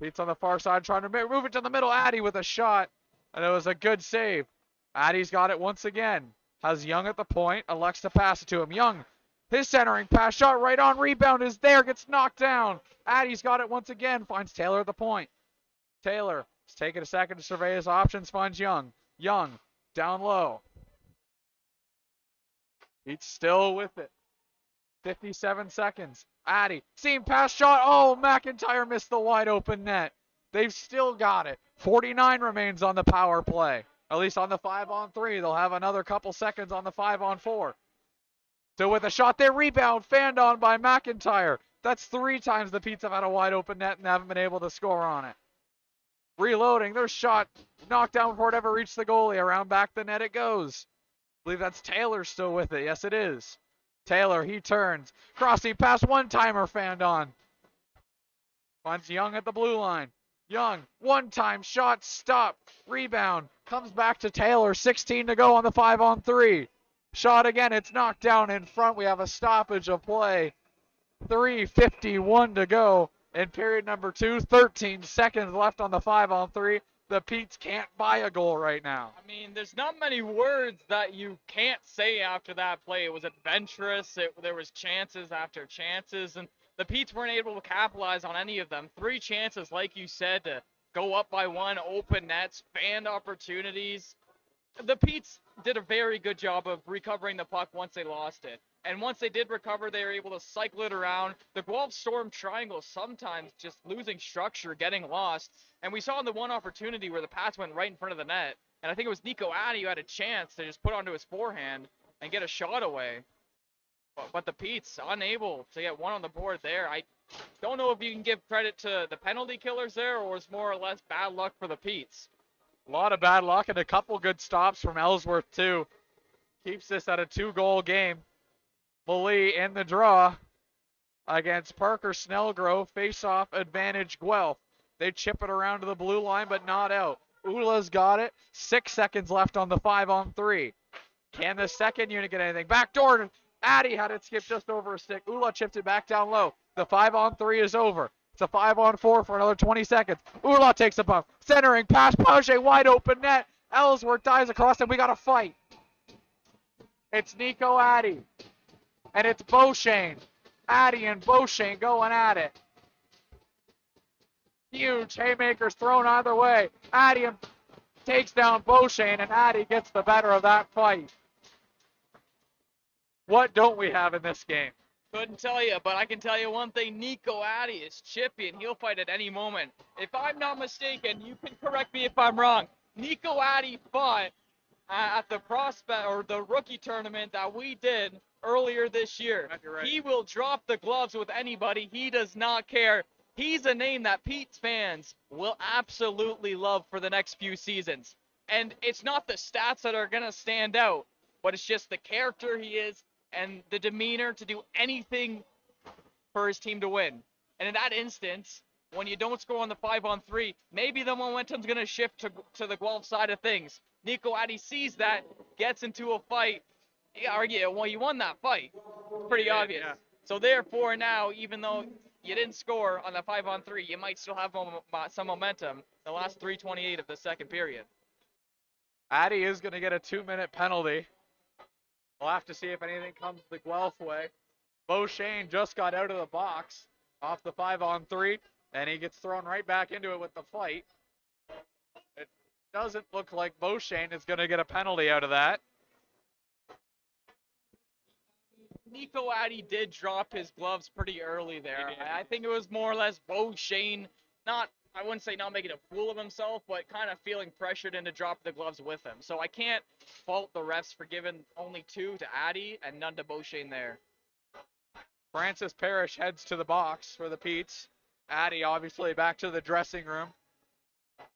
Pete's on the far side trying to move it to the middle. Addy with a shot. And it was a good save. Addy's got it once again. Has Young at the point. Elects to pass it to him. Young, his centering pass. Shot right on. Rebound is there. Gets knocked down. Addy's got it once again. Finds Taylor at the point. Taylor is taking a second to survey his options. Finds Young. Young down low. He's still with it. 57 seconds. Addy. Seam pass shot. Oh, McIntyre missed the wide open net. They've still got it. 49 remains on the power play. At least on the 5-on-3. They'll have another couple seconds on the 5-on-4. So with a shot there, rebound, fanned on by McIntyre. That's 3 times the Petes have had a wide open net and haven't been able to score on it. Reloading, their shot knocked down before it ever reached the goalie. Around back the net it goes. I believe that's Taylor still with it. Yes, it is. Taylor, he turns. Crossing pass, one-timer fanned on. Finds Young at the blue line. Young, one-time shot, stop, rebound. Comes back to Taylor, 16 to go on the 5-on-3. Shot again, it's knocked down in front. We have a stoppage of play. 3:51 to go in period number 2. 13 seconds left on the 5-on-3. The Petes can't buy a goal right now. I mean, there's not many words that you can't say after that play. It was adventurous. There was chances after chances, and the Petes weren't able to capitalize on any of them. 3 chances, like you said, to go up by 1, open nets, fanned opportunities. The Petes did a very good job of recovering the puck once they lost it. And once they did recover, they were able to cycle it around. The Guelph Storm triangle sometimes just losing structure, getting lost. And we saw in the one opportunity where the pass went right in front of the net. And I think it was Nico Addy who had a chance to just put onto his forehand and get a shot away. But the Petes unable to get one on the board there. I don't know if you can give credit to the penalty killers there, or it's more or less bad luck for the Petes. A lot of bad luck and a couple good stops from Ellsworth, too. Keeps this at a 2-goal game. Malee in the draw against Parker Snellgrove. Face-off advantage Guelph. They chip it around to the blue line, but not out. Ula's got it. 6 seconds left on the 5-on-3. Can the second unit get anything? Backdoor. Addy had it skip just over a stick. Ula chipped it back down low. The 5-on-3 is over. It's a 5-on-4 for another 20 seconds. Ula takes a bump. Centering pass. Page wide open net. Ellsworth dives across, and we got a fight. It's Nico Addy. And it's Beauchene. Addy and Beauchene going at it. Huge haymakers thrown either way. Addy takes down Beauchene, and Addy gets the better of that fight. What don't we have in this game? Couldn't tell you, but I can tell you one thing. Nico Addy is chippy, and he'll fight at any moment. If I'm not mistaken, you can correct me if I'm wrong. Nico Addy fought at the prospect or the rookie tournament that we did earlier this year. Right. He will drop the gloves with anybody. He does not care. He's a name that Pete's fans will absolutely love for the next few seasons. And it's not the stats that are going to stand out, but it's just the character he is and the demeanor to do anything for his team to win. And in that instance, when you don't score on the 5-on-3, maybe the momentum's going to shift to the Guelph side of things. Nico Addy sees that, gets into a fight. You argue, well, you won that fight. Pretty obvious. Yeah. So therefore now, even though you didn't score on the 5-on-3, you might still have some momentum the last 3:28 of the second period. Addy is going to get a 2-minute penalty. We'll have to see if anything comes the Guelph way. Beauchene just got out of the box off the 5-on-3, and he gets thrown right back into it with the fight. It doesn't look like Beauchene is going to get a penalty out of that. Nico Addy did drop his gloves pretty early there. I think it was more or less Beauchene, I wouldn't say not making a fool of himself, but kind of feeling pressured into dropping the gloves with him. So I can't fault the refs for giving only 2 to Addy and none to Beauchene there. Francis Parrish heads to the box for the Petes. Addy obviously back to the dressing room.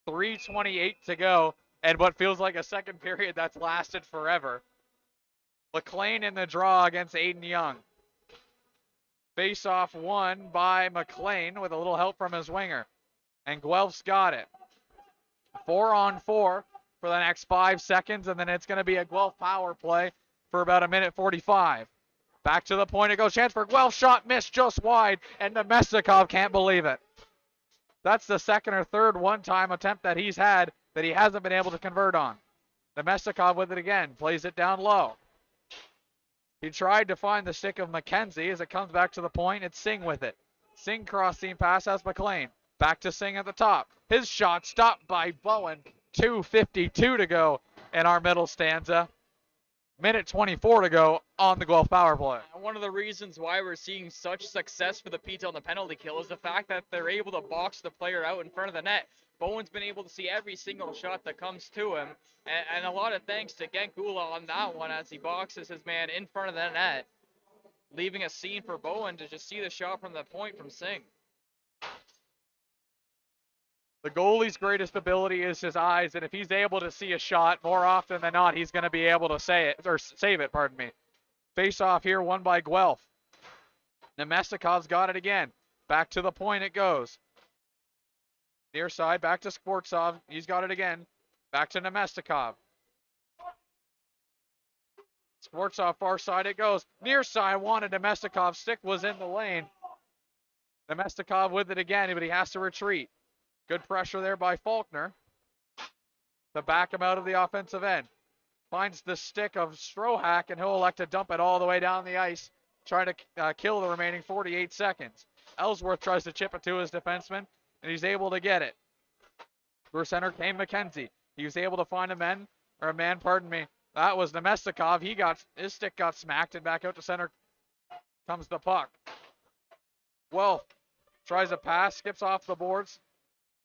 3:28 to go, and what feels like a second period that's lasted forever. McLean in the draw against Aiden Young. Face-off won by McLean with a little help from his winger. And Guelph's got it. 4-on-4 for the next 5 seconds, and then it's going to be a Guelph power play for about 1:45. Back to the point it goes. Chance for Guelph, shot missed just wide, and Nemestikov can't believe it. That's the second or third one-time attempt that he's had that he hasn't been able to convert on. Nemestikov with it again, plays it down low. He tried to find the stick of McKenzie as it comes back to the point. It's Singh with it. Singh cross-seam pass has McLean. Back to Singh at the top. His shot stopped by Bowen. 2:52 to go in our middle stanza. 1:24 to go on the Guelph power play. One of the reasons why we're seeing such success for the Petes on the penalty kill is the fact that they're able to box the player out in front of the net. Bowen's been able to see every single shot that comes to him, and a lot of thanks to Genkula on that one as he boxes his man in front of the net, leaving a scene for Bowen to just see the shot from the point from Singh. The goalie's greatest ability is his eyes, and if he's able to see a shot, more often than not, he's going to be able to save it. Face off here, won by Guelph. Nemestikov's got it again. Back to the point it goes. Near side, back to Skvortsov. He's got it again. Back to Nemestikov. Skvortsov, far side it goes. Near side, wanted Nemestikov's stick was in the lane. Nemestikov with it again, but he has to retreat. Good pressure there by Faulkner to back him out of the offensive end. Finds the stick of Strohack, and he'll elect to dump it all the way down the ice, trying to kill the remaining 48 seconds. Ellsworth tries to chip it to his defenseman, and he's able to get it. For center came McKenzie. He was able to find a man. That was Nemestikov. His stick got smacked, and back out to center comes the puck. Guelph tries a pass, skips off the boards.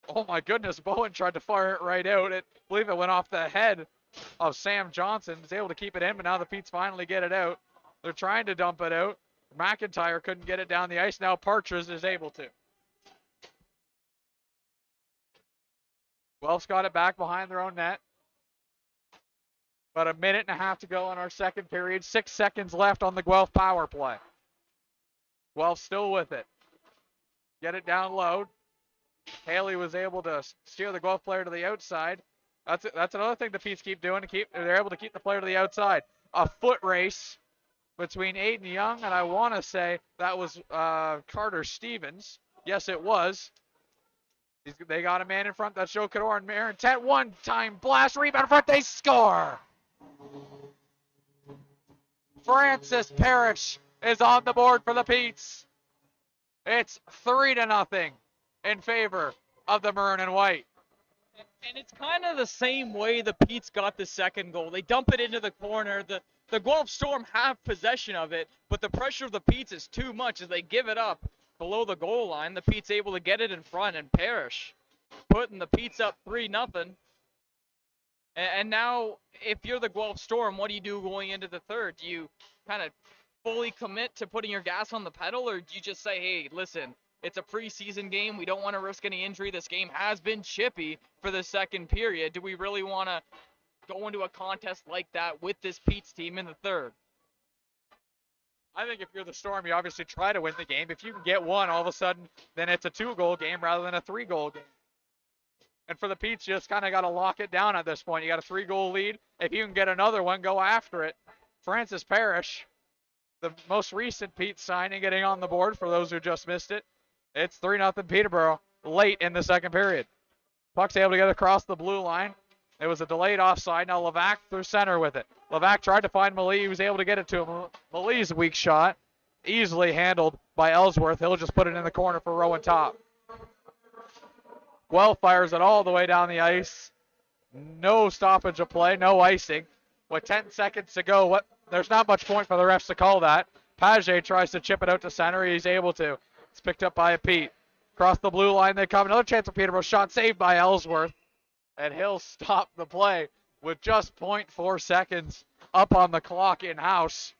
Oh my goodness, Bowen tried to fire it right out. I believe it went off the head of Sam Johnson. Was able to keep it in, but now the Petes finally get it out. They're trying to dump it out. McIntyre couldn't get it down the ice. Now Partridge is able to. Guelph's got it back behind their own net. About 1.5 minutes to go in our second period. 6 seconds left on the Guelph power play. Guelph still with it. Get it down low. Haley was able to steer the Guelph player to the outside. That's another thing the Petes keep doing. They're able to keep the player to the outside. A foot race between Aiden Young and I want to say that was Carter Stevens. Yes, it was. They got a man in front. That's Joe Cador and Marin. 10 one-time blast, rebound in front. They score. Francis Parrish is on the board for the Petes. It's 3-0 in favor of the Maroon and White. And it's kind of the same way the Petes got the second goal. They dump it into the corner. The Guelph Storm have possession of it, but the pressure of the Petes is too much as they give it up below the goal line. The Petes able to get it in front, and Parrish putting the Petes up 3-0. And now, if you're the Guelph Storm, what do you do going into the third? Do you kind of fully commit to putting your gas on the pedal, or do you just say, hey, listen, it's a preseason game. We don't want to risk any injury. This game has been chippy for the second period. Do we really want to go into a contest like that with this Pete's team in the third? I think if you're the Storm, you obviously try to win the game. If you can get one, all of a sudden, then it's a 2-goal game rather than a 3-goal game. And for the Pete's, you just kind of got to lock it down at this point. You got a 3-goal lead. If you can get another one, go after it. Francis Parrish, the most recent Pete signing, getting on the board for those who just missed it. It's 3-0 Peterborough late in the second period. Puck's able to get across the blue line. It was a delayed offside. Now Levac through center with it. Levac tried to find Malie. He was able to get it to him. Malie's weak shot. Easily handled by Ellsworth. He'll just put it in the corner for Rowan Top. Guelph fires it all the way down the ice. No stoppage of play. No icing. With 10 seconds to go, there's not much point for the refs to call that. Paget tries to chip it out to center. He's able to. It's picked up by a Pete. Across the blue line they come. Another chance for Peterborough. Shot saved by Ellsworth. And he'll stop the play with just 0.4 seconds up on the clock in-house.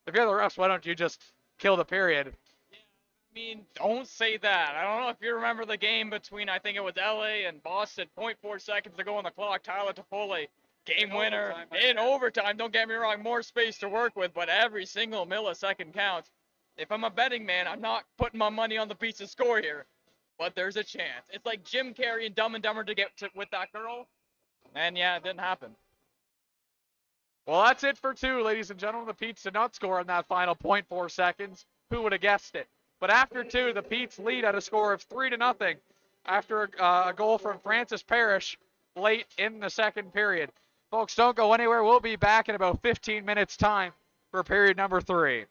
If you're the refs, why don't you just kill the period? I mean, don't say that. I don't know if you remember the game between, I think it was LA and Boston. 0.4 seconds to go on the clock. Tyler Toffoli, game winner in overtime. Don't get me wrong, more space to work with, but every single millisecond counts. If I'm a betting man, I'm not putting my money on the piece of score here, but there's a chance. It's like Jim Carrey and Dumb and Dumber to get with that girl, and yeah, it didn't happen. Well, that's it for two, ladies and gentlemen. The Pete's did not score in that final 0.4 seconds. Who would have guessed it? But after two, the Pete's lead at a score of 3-0 after a goal from Francis Parrish late in the second period. Folks, don't go anywhere. We'll be back in about 15 minutes' time for period number 3.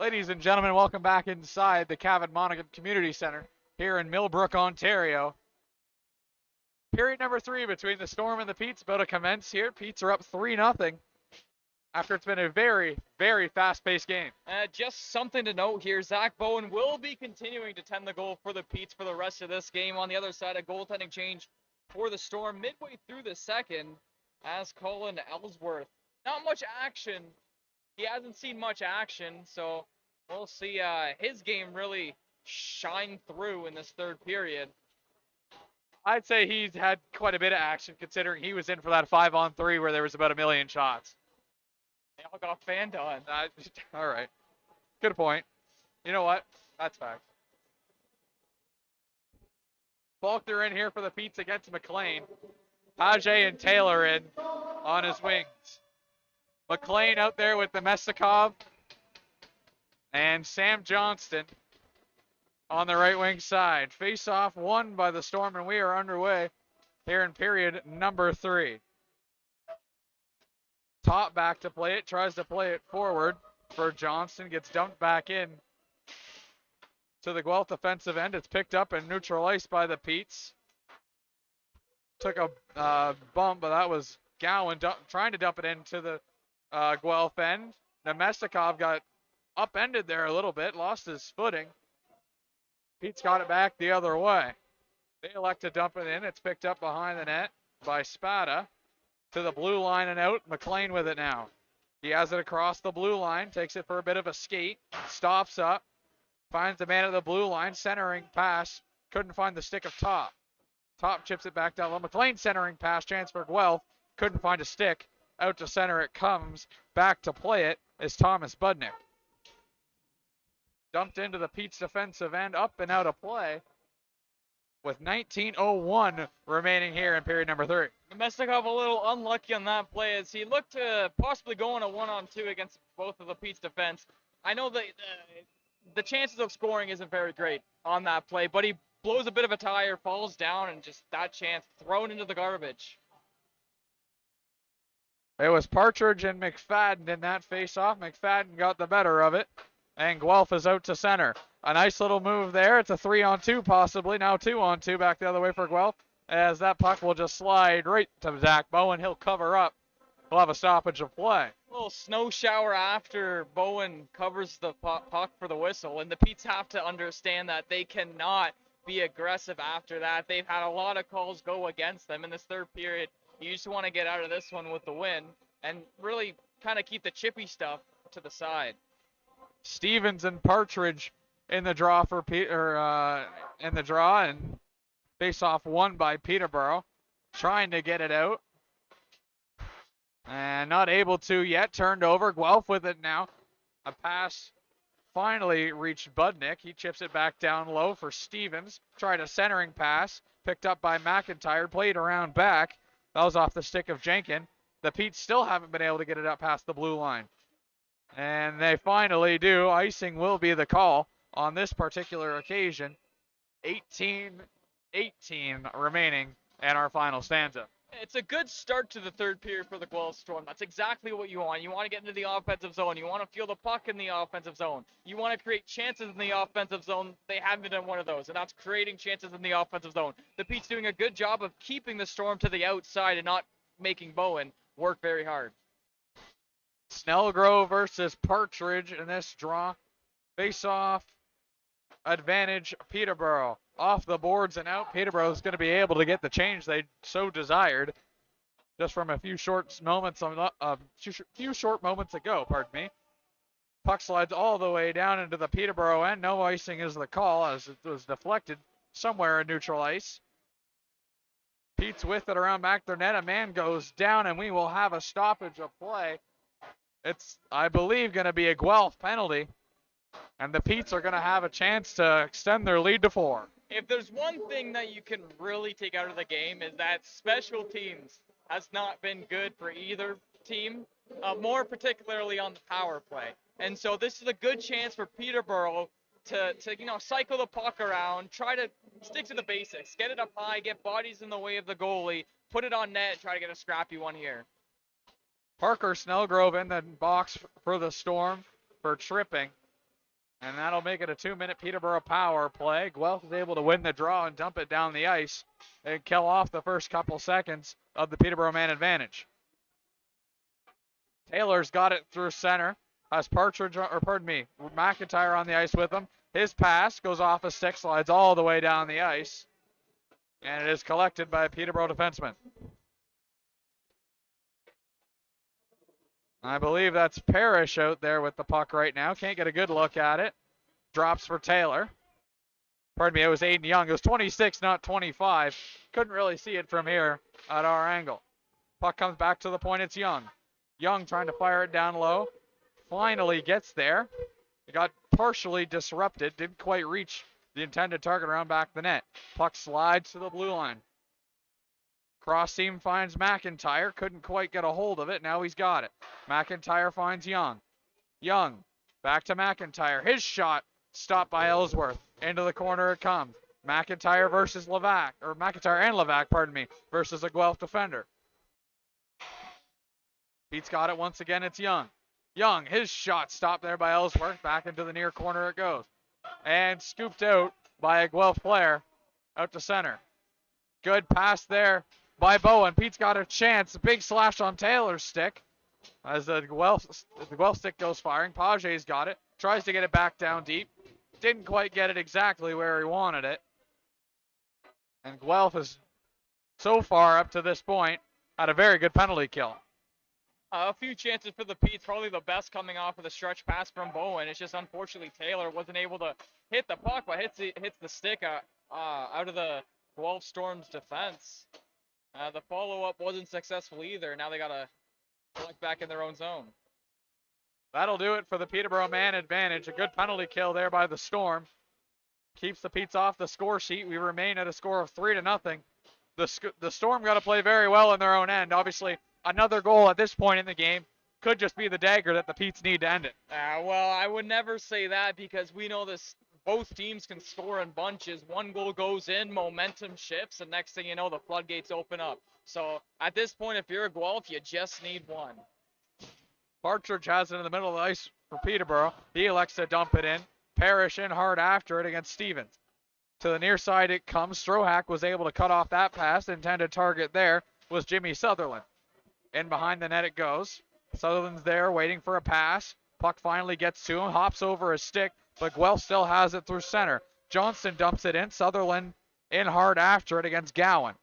Ladies and gentlemen, welcome back inside the Cavan Monaghan Community Center here in Millbrook, Ontario. Period number 3 between the Storm and the Pete's about to commence here. Pete's are up 3-0 after it's been a very, very fast-paced game. Just something to note here, Zach Bowen will be continuing to tend the goal for the Pete's for the rest of this game. On the other side, a goaltending change for the Storm midway through the second as Colin Ellsworth. Not much action. He hasn't seen much action, so we'll see his game really shine through in this third period. I'd say he's had quite a bit of action considering he was in for that 5-on-3 where there was about 1 million shots. They all got fanned on. All right. Good point. You know what? That's fact. Faulkner in here for the Pete's against McLean. Page and Taylor in on his wings. McLean out there with the Mestikov and Sam Johnston on the right wing side. Face-off won by the Storm, and we are underway here in period number 3. Top back to play it, tries to play it forward for Johnston, gets dumped back in to the Guelph defensive end. It's picked up and neutral ice by the Pete's. Took a bump, but that was Gowan trying to dump it into the Guelph end. Nemestikov got upended there a little bit, lost his footing. Pete's got it back the other way. They elect to dump it in. It's picked up behind the net by Spada to the blue line and out. McLean with it now. He has it across the blue line, takes it for a bit of a skate, stops up, finds the man at the blue line, centering pass, couldn't find the stick of Top. Top chips it back down low. McLean centering pass, chance for Guelph, couldn't find a stick. Out to center it comes. Back to play it is Thomas Budnick. Dumped into the Pete's defensive end, up and out of play with 19:01 remaining here in period number 3. Mestikov a little unlucky on that play as he looked to possibly go on a 1-on-2 against both of the Pete's defense. I know that the chances of scoring isn't very great on that play, but he blows a bit of a tire, falls down, and just that chance thrown into the garbage. It was Partridge and McFadden in that face-off. McFadden got the better of it, and Guelph is out to center. A nice little move there. It's a 3-on-2 possibly. Now 2-on-2 back the other way for Guelph, as that puck will just slide right to Zach Bowen. He'll cover up. We'll have a stoppage of play. A little snow shower after Bowen covers the puck for the whistle, and the Pete's have to understand that they cannot be aggressive after that. They've had a lot of calls go against them in this third period. You just want to get out of this one with the win and really kind of keep the chippy stuff to the side. Stevens and Partridge in the draw for and face-off won by Peterborough. Trying to get it out. And not able to yet. Turned over. Guelph with it now. A pass finally reached Budnick. He chips it back down low for Stevens. Tried a centering pass. Picked up by McIntyre. Played around back. That was off the stick of Jenkin. The Pete's still haven't been able to get it up past the blue line. And they finally do. Icing will be the call on this particular occasion. 18-18 remaining in our final stanza. It's a good start to the third period for the Guelph Storm. That's exactly what you want. You want to get into the offensive zone. You want to feel the puck in the offensive zone. You want to create chances in the offensive zone. They haven't done one of those, and that's creating chances in the offensive zone. The Pete's doing a good job of keeping the Storm to the outside and not making Bowen work very hard. Snellgrove versus Partridge in this draw. Face-off advantage Peterborough. Off the boards and out. Peterborough is going to be able to get the change they so desired just from a few short moments ago. Pardon me. Puck slides all the way down into the Peterborough end. No icing is the call as it was deflected somewhere in neutral ice. Pete's with it around back their net. A man goes down and we will have a stoppage of play. It's, I believe, going to be a Guelph penalty. And the Pete's are going to have a chance to extend their lead to 4. If there's one thing that you can really take out of the game is that special teams has not been good for either team, more particularly on the power play. And so this is a good chance for Peterborough to cycle the puck around, try to stick to the basics, get it up high, get bodies in the way of the goalie, put it on net, try to get a scrappy one here. Parker Snellgrove in the box for the Storm for tripping. And that'll make it a 2-minute Peterborough power play. Guelph is able to win the draw and dump it down the ice and kill off the first couple seconds of the Peterborough man advantage. Taylor's got it through center. Has McIntyre on the ice with him. His pass goes off a stick, slides all the way down the ice. And it is collected by a Peterborough defenseman. I believe that's Parrish out there with the puck right now. Can't get a good look at it. Drops for Taylor. Pardon me, it was Aiden Young. It was 26, not 25. Couldn't really see it from here at our angle. Puck comes back to the point. It's Young. Young trying to fire it down low. Finally gets there. It got partially disrupted. Didn't quite reach the intended target around back of the net. Puck slides to the blue line. Cross seam finds McIntyre. Couldn't quite get a hold of it. Now he's got it. McIntyre finds Young. Young back to McIntyre. His shot stopped by Ellsworth. Into the corner it comes. McIntyre versus Levac. Or McIntyre and Levac, pardon me, versus a Guelph defender. Pete's got it once again. It's Young. Young, his shot stopped there by Ellsworth. Back into the near corner it goes. And scooped out by a Guelph player out to center. Good pass there by Bowen. Pete's got a chance. A big slash on Taylor's stick as the Guelph stick goes firing. Paget's got it. Tries to get it back down deep. Didn't quite get it exactly where he wanted it. And Guelph has, so far up to this point, had a very good penalty kill. A few chances for the Pete's, probably the best coming off of the stretch pass from Bowen. It's just unfortunately Taylor wasn't able to hit the puck, but hits the stick out of the Guelph Storm's defense. The follow-up wasn't successful either. Now they got to collect back in their own zone. That'll do it for the Peterborough man advantage. A good penalty kill there by the Storm. Keeps the Pete's off the score sheet. We remain at a score of 3-0. The Storm got to play very well in their own end. Obviously, another goal at this point in the game could just be the dagger that the Pete's need to end it. Well, I would never say that because we know this. Both teams can score in bunches. One goal goes in, momentum shifts, and next thing you know, the floodgates open up. So at this point, if you're a Guelph, you just need one. Partridge has it in the middle of the ice for Peterborough. He elects to dump it in. Parrish in hard after it against Stevens. To the near side it comes. Strohack was able to cut off that pass. The intended target there was Jimmy Sutherland. In behind the net it goes. Sutherland's there waiting for a pass. Puck finally gets to him. Hops over his stick. But Guelph still has it through center. Johnston dumps it in. Sutherland in hard after it against Gowan.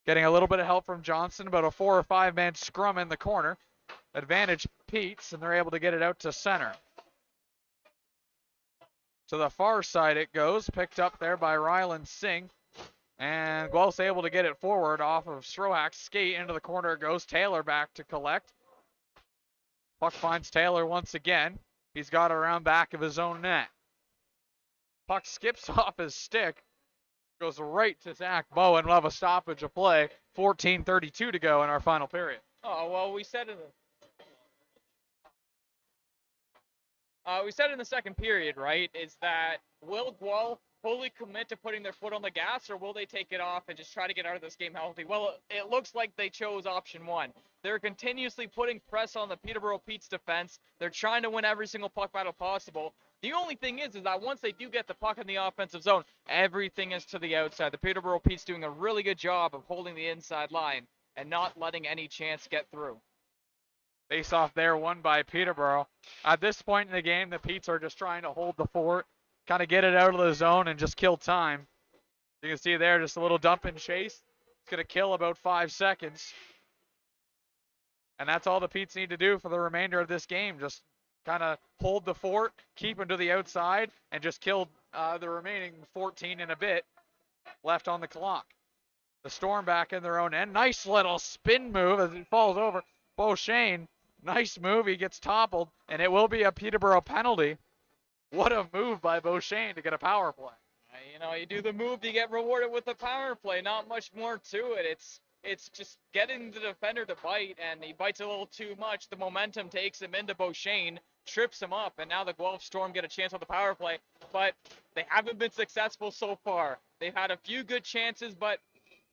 Getting a little bit of help from Johnston. About a 4 or 5 man scrum in the corner. Advantage Pete's, and they're able to get it out to center. To the far side it goes. Picked up there by Ryland Singh. And Guelph's able to get it forward off of Strohack's skate. Into the corner it goes. Taylor back to collect. Puck finds Taylor once again. He's got it around back of his own net. Puck skips off his stick. Goes right to Zach Bowen. We'll have a stoppage of play. 14:32 to go in our final period. Oh, well, we said in the second period, right, is that will Guelph fully commit to putting their foot on the gas, or will they take it off and just try to get out of this game healthy? Well, it looks like they chose option one. They're continuously putting press on the Peterborough Pete's defense. They're trying to win every single puck battle possible. The only thing is that once they do get the puck in the offensive zone, everything is to the outside. The Peterborough Pete's doing a really good job of holding the inside line and not letting any chance get through. Face off there won by Peterborough. At this point in the game, the Pete's are just trying to hold the fort, kind of get it out of the zone and just kill time. You can see there just a little dump and chase. It's going to kill about 5 seconds. And that's all the Pete's need to do for the remainder of this game. Just kind of hold the fort, keep them to the outside, and just kill the remaining 14 and a bit left on the clock. The Storm back in their own end. Nice little spin move as it falls over. Beauchesne, nice move. He gets toppled, and it will be a Peterborough penalty. What a move by Beauchesne to get a power play. You do the move, you get rewarded with the power play. Not much more to it. It's just getting the defender to bite, and he bites a little too much. The momentum takes him into Beauchesne, trips him up, and now the Guelph Storm get a chance on the power play. But they haven't been successful so far. They've had a few good chances, but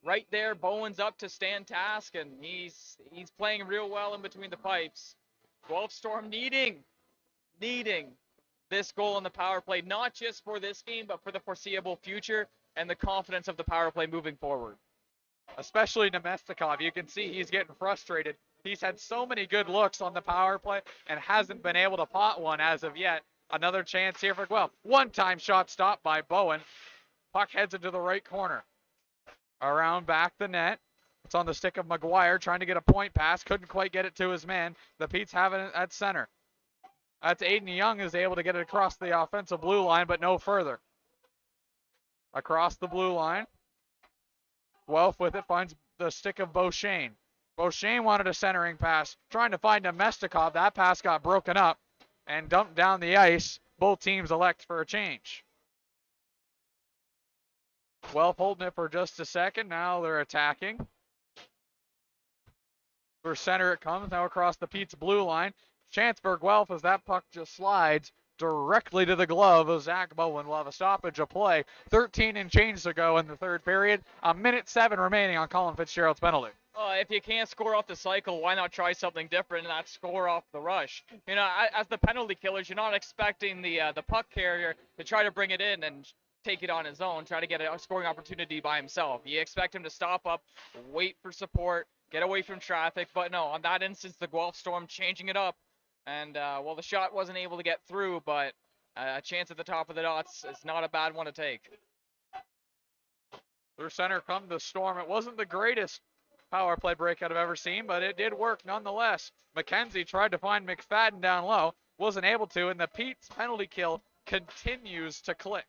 right there, Bowen's up to stand task, and he's playing real well in between the pipes. Guelph Storm needing this goal on the power play, not just for this game, but for the foreseeable future and the confidence of the power play moving forward. Especially Nemestikov. You can see he's getting frustrated. He's had so many good looks on the power play and hasn't been able to pot one as of yet. Another chance here for Guelph. One-time shot stopped by Bowen. Puck heads into the right corner. Around back the net. It's on the stick of McGuire trying to get a point pass. Couldn't quite get it to his man. The Pete's having it at center. That's Aiden Young is able to get it across the offensive blue line, but no further. Across the blue line. Guelph with it finds the stick of Beauchesne. Beauchesne wanted a centering pass, trying to find Nemestikov. That pass got broken up and dumped down the ice. Both teams elect for a change. Guelph holding it for just a second. Now they're attacking. For center it comes, now across the Pete's blue line. Chance for Guelph as that puck just slides directly to the glove of Zach Bowen. Will have a stoppage of play. 13 and change to go in the third period. 1:07 remaining on Colin Fitzgerald's penalty. If you can't score off the cycle, why not try something different and not score off the rush? You know, as the penalty killers, you're not expecting the puck carrier to try to bring it in and take it on his own, try to get a scoring opportunity by himself. You expect him to stop up, wait for support, get away from traffic. But no, on that instance, the Guelph Storm changing it up. And, well, the shot wasn't able to get through, but a chance at the top of the dots is not a bad one to take. Through center come the Storm. It wasn't the greatest power play breakout I've ever seen, but it did work nonetheless. McKenzie tried to find McFadden down low, wasn't able to, and the Pete's penalty kill continues to click.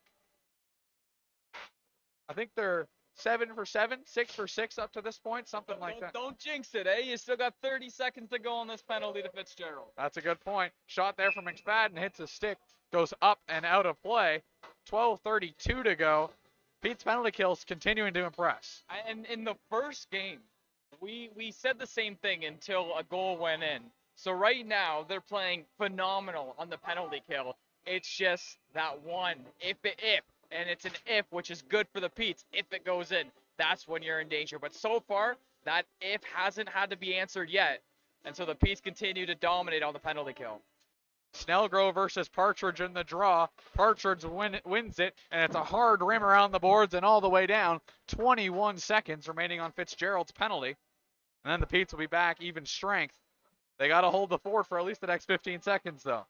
I think they're 7 for 7, 6 for 6 up to this point, something like that. Don't jinx it, eh? You still got 30 seconds to go on this penalty to Fitzgerald. That's a good point. Shot there from McFadden, hits his stick, goes up and out of play. 12:32 to go. Pete's penalty kills continuing to impress. And in the first game, we said the same thing until a goal went in. So right now, they're playing phenomenal on the penalty kill. It's just that one, if, and it's an if, which is good for the Pete's. If it goes in, that's when you're in danger. But so far, that if hasn't had to be answered yet. And so the Pete's continue to dominate on the penalty kill. Snellgrove versus Partridge in the draw. Partridge wins it, and it's a hard rim around the boards and all the way down. 21 seconds remaining on Fitzgerald's penalty. And then the Pete's will be back even strength. They got to hold the fort for at least the next 15 seconds, though.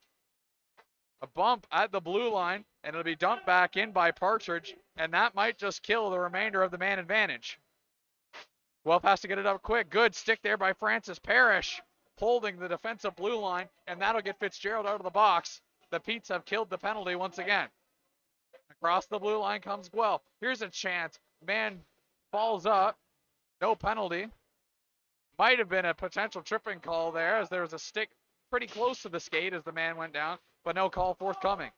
A bump at the blue line, and it'll be dumped back in by Partridge, and that might just kill the remainder of the man advantage. Guelph has to get it up quick. Good stick there by Francis Parrish, holding the defensive blue line, and that'll get Fitzgerald out of the box. The Pete's have killed the penalty once again. Across the blue line comes Guelph. Here's a chance. Man falls up. No penalty. Might have been a potential tripping call there, as there was a stick pretty close to the skate as the man went down, but no call forthcoming.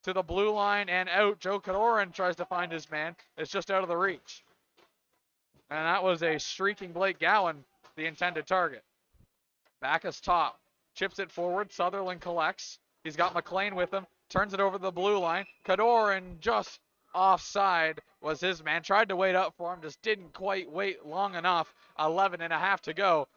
To the blue line and out. Joe Kadoran tries to find his man. It's just out of the reach. And that was a streaking Blake Gowan, the intended target. Backus top. Chips it forward. Sutherland collects. He's got McLean with him. Turns it over the blue line. Kadoran just offside was his man. Tried to wait up for him. Just didn't quite wait long enough. 11.5 to go.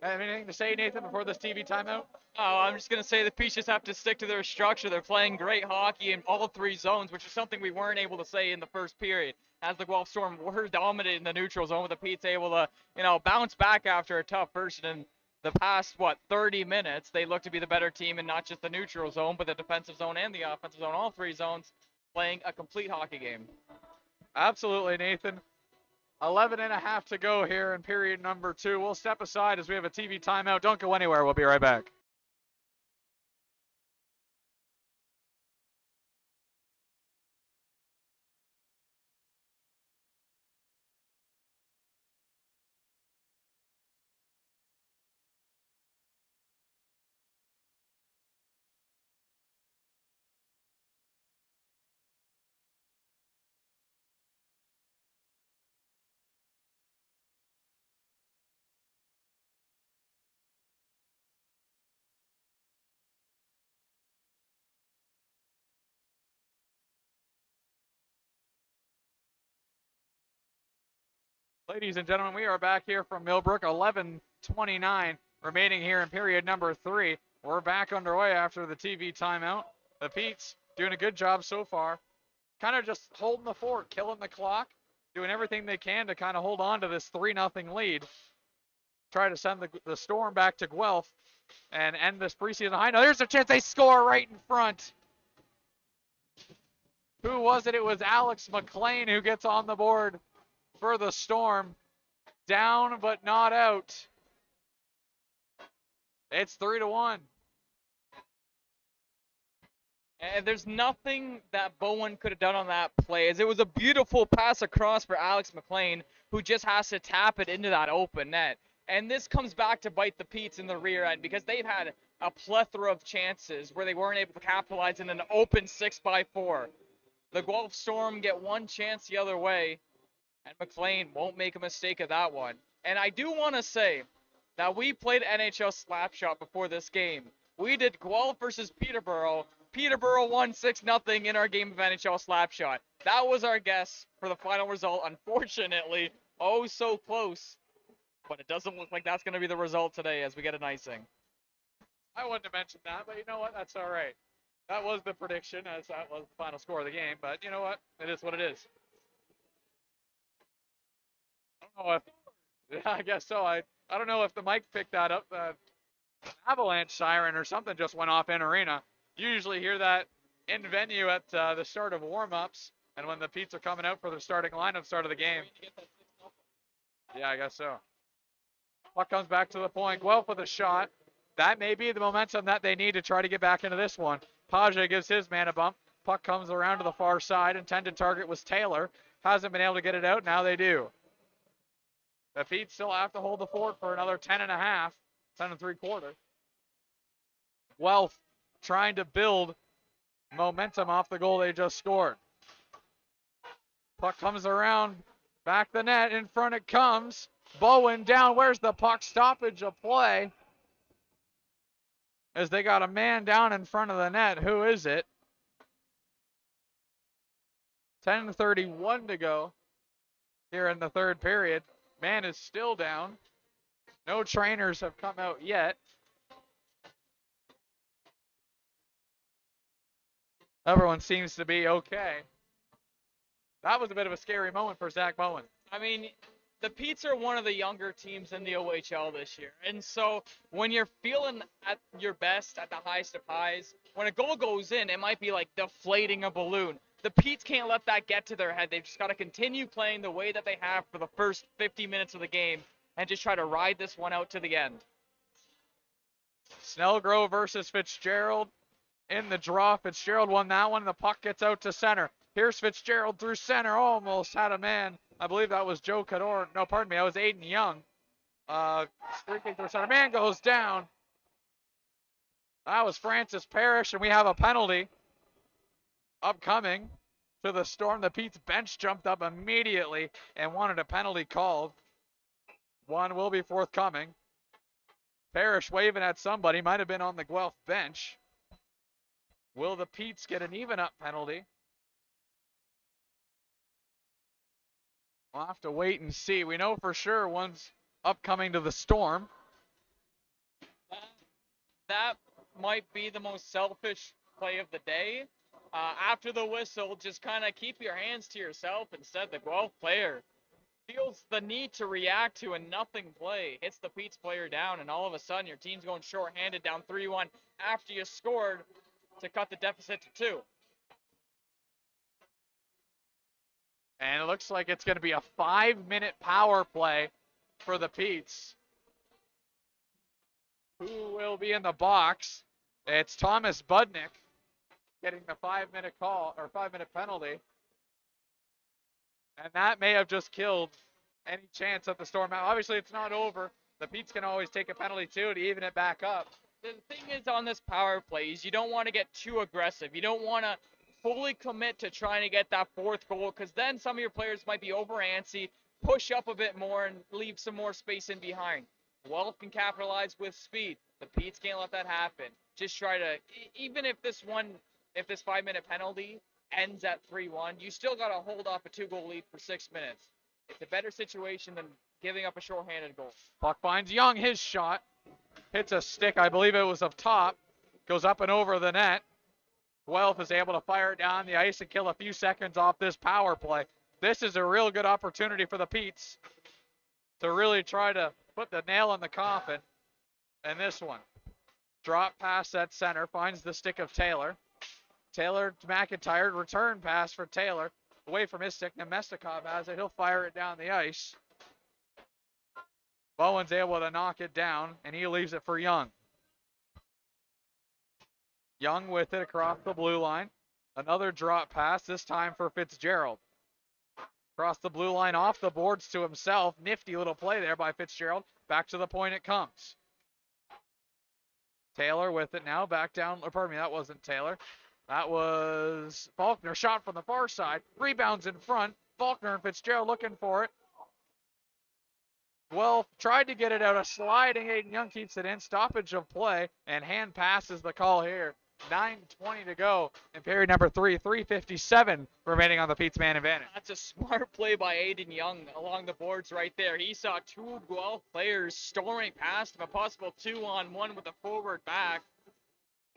Anything to say, Nathan, before this TV timeout? Oh, I'm just going to say the Pete's just have to stick to their structure. They're playing great hockey in all three zones, which is something we weren't able to say in the first period. As the Guelph Storm were dominating the neutral zone, with the Pete's able to, bounce back after a tough first. And the past, 30 minutes, they look to be the better team in not just the neutral zone, but the defensive zone and the offensive zone, all three zones, playing a complete hockey game. Absolutely, Nathan. 11.5 to go here in period number 2. We'll step aside as we have a TV timeout. Don't go anywhere. We'll be right back. Ladies and gentlemen, we are back here from Millbrook. 11:29 remaining here in period number 3. We're back underway after the TV timeout. The Pete's doing a good job so far. Kind of just holding the fort, killing the clock, doing everything they can to kind of hold on to this 3-0 lead. Try to send the Storm back to Guelph and end this preseason high. Now there's a chance they score right in front. Who was it? It was Alex McLean who gets on the board for the Storm. Down but not out. It's 3-1. And there's nothing that Bowen could have done on that play, as it was a beautiful pass across for Alex McLean, who just has to tap it into that open net. And this comes back to bite the Petes in the rear end, because they've had a plethora of chances where they weren't able to capitalize in an open 6x4. The Guelph Storm get one chance the other way, and McLean won't make a mistake of that one. And I do want to say that we played NHL Slapshot before this game. We did Guelph versus Peterborough. Peterborough won 6-0 in our game of NHL Slapshot. That was our guess for the final result. Unfortunately, oh so close. But it doesn't look like that's going to be the result today as we get an icing. I wouldn't have mentioned that, but you know what? That's all right. That was the prediction, as that was the final score of the game. But you know what? It is what it is. I don't know if... Yeah, I guess so. I don't know if the mic picked that up. Avalanche siren or something just went off in arena. You usually hear that in venue at the start of warm-ups and when the Petes are coming out for their starting lineup start of the game. Yeah, I guess so. Puck comes back to the point. Guelph with a shot. That may be the momentum that they need to try to get back into this one. Paja gives his man a bump. Puck comes around to the far side. Intended target was Taylor. Hasn't been able to get it out. Now they do. The Petes still have to hold the fort for another 10.5, 10 3/4. Guelph trying to build momentum off the goal they just scored. Puck comes around, back the net, in front it comes. Bowen down, where's the puck? Stoppage of play. As they got a man down in front of the net. Who is it? 10:31 to go here in the third period. Man is still down. No trainers have come out yet. Everyone seems to be okay. That was a bit of a scary moment for Zach Bowen. I mean, the Petes are one of the younger teams in the OHL this year. And so when you're feeling at your best, at the highest of highs, when a goal goes in, it might be like deflating a balloon. The Petes can't let that get to their head. They've just got to continue playing the way that they have for the first 50 minutes of the game and just try to ride this one out to the end. Snellgrove versus Fitzgerald. In the draw, Fitzgerald won that one. The puck gets out to center. Here's Fitzgerald through center. Almost had a man. I believe that was Joe Cador. No, pardon me. That was Aiden Young. Streaking through center. Man goes down. That was Francis Parrish, and we have a penalty upcoming to the Storm. The Pete's bench jumped up immediately and wanted a penalty called. One will be forthcoming. Parrish waving at somebody. Might have been on the Guelph bench. Will the Petes get an even-up penalty? We'll have to wait and see. We know for sure one's upcoming to the Storm. That might be the most selfish play of the day. After the whistle, just kind of keep your hands to yourself. Instead, the Guelph player feels the need to react to a nothing play. Hits the Pete's player down, and all of a sudden your team's going shorthanded down 3-1 after you scored to cut the deficit to 2. And it looks like it's going to be a 5-minute power play for the Petes. Who will be in the box? It's Thomas Budnick getting the 5-minute call or 5-minute penalty. And that may have just killed any chance of the Storm. Obviously, it's not over. The Petes can always take a penalty too to even it back up. The thing is on this power play is you don't want to get too aggressive. You don't want to fully commit to trying to get that fourth goal, because then some of your players might be over antsy, push up a bit more, and leave some more space in behind. Guelph can capitalize with speed. The Petes can't let that happen. Just try to, even if this 5-minute penalty ends at 3-1, you still got to hold off a 2-goal lead for 6 minutes. It's a better situation than giving up a shorthanded goal. Puck finds Young, his shot. Hits a stick, I believe it was up top. Goes up and over the net. Guelph is able to fire it down the ice and kill a few seconds off this power play. This is a real good opportunity for the Petes to really try to put the nail in the coffin. And this one, drop pass at center, finds the stick of Taylor. Taylor to McIntyre, return pass for Taylor, away from his stick. Nemestikov has it, he'll fire it down the ice. Bowen's able to knock it down, and he leaves it for Young. Young with it across the blue line. Another drop pass, this time for Fitzgerald. Across the blue line, off the boards to himself. Nifty little play there by Fitzgerald. Back to the point it comes. Taylor with it now, back down. Or pardon me, that wasn't Taylor. That was Faulkner. Shot from the far side. Rebounds in front. Faulkner and Fitzgerald looking for it. Guelph tried to get it out. A sliding Aiden Young keeps it in. Stoppage of play, and hand pass is the call here. 9:20 to go in period number 3. 3:57 remaining on the Pete's man advantage. That's a smart play by Aiden Young along the boards right there. He saw two Guelph players storming past him, a possible 2-on-1 with a forward back.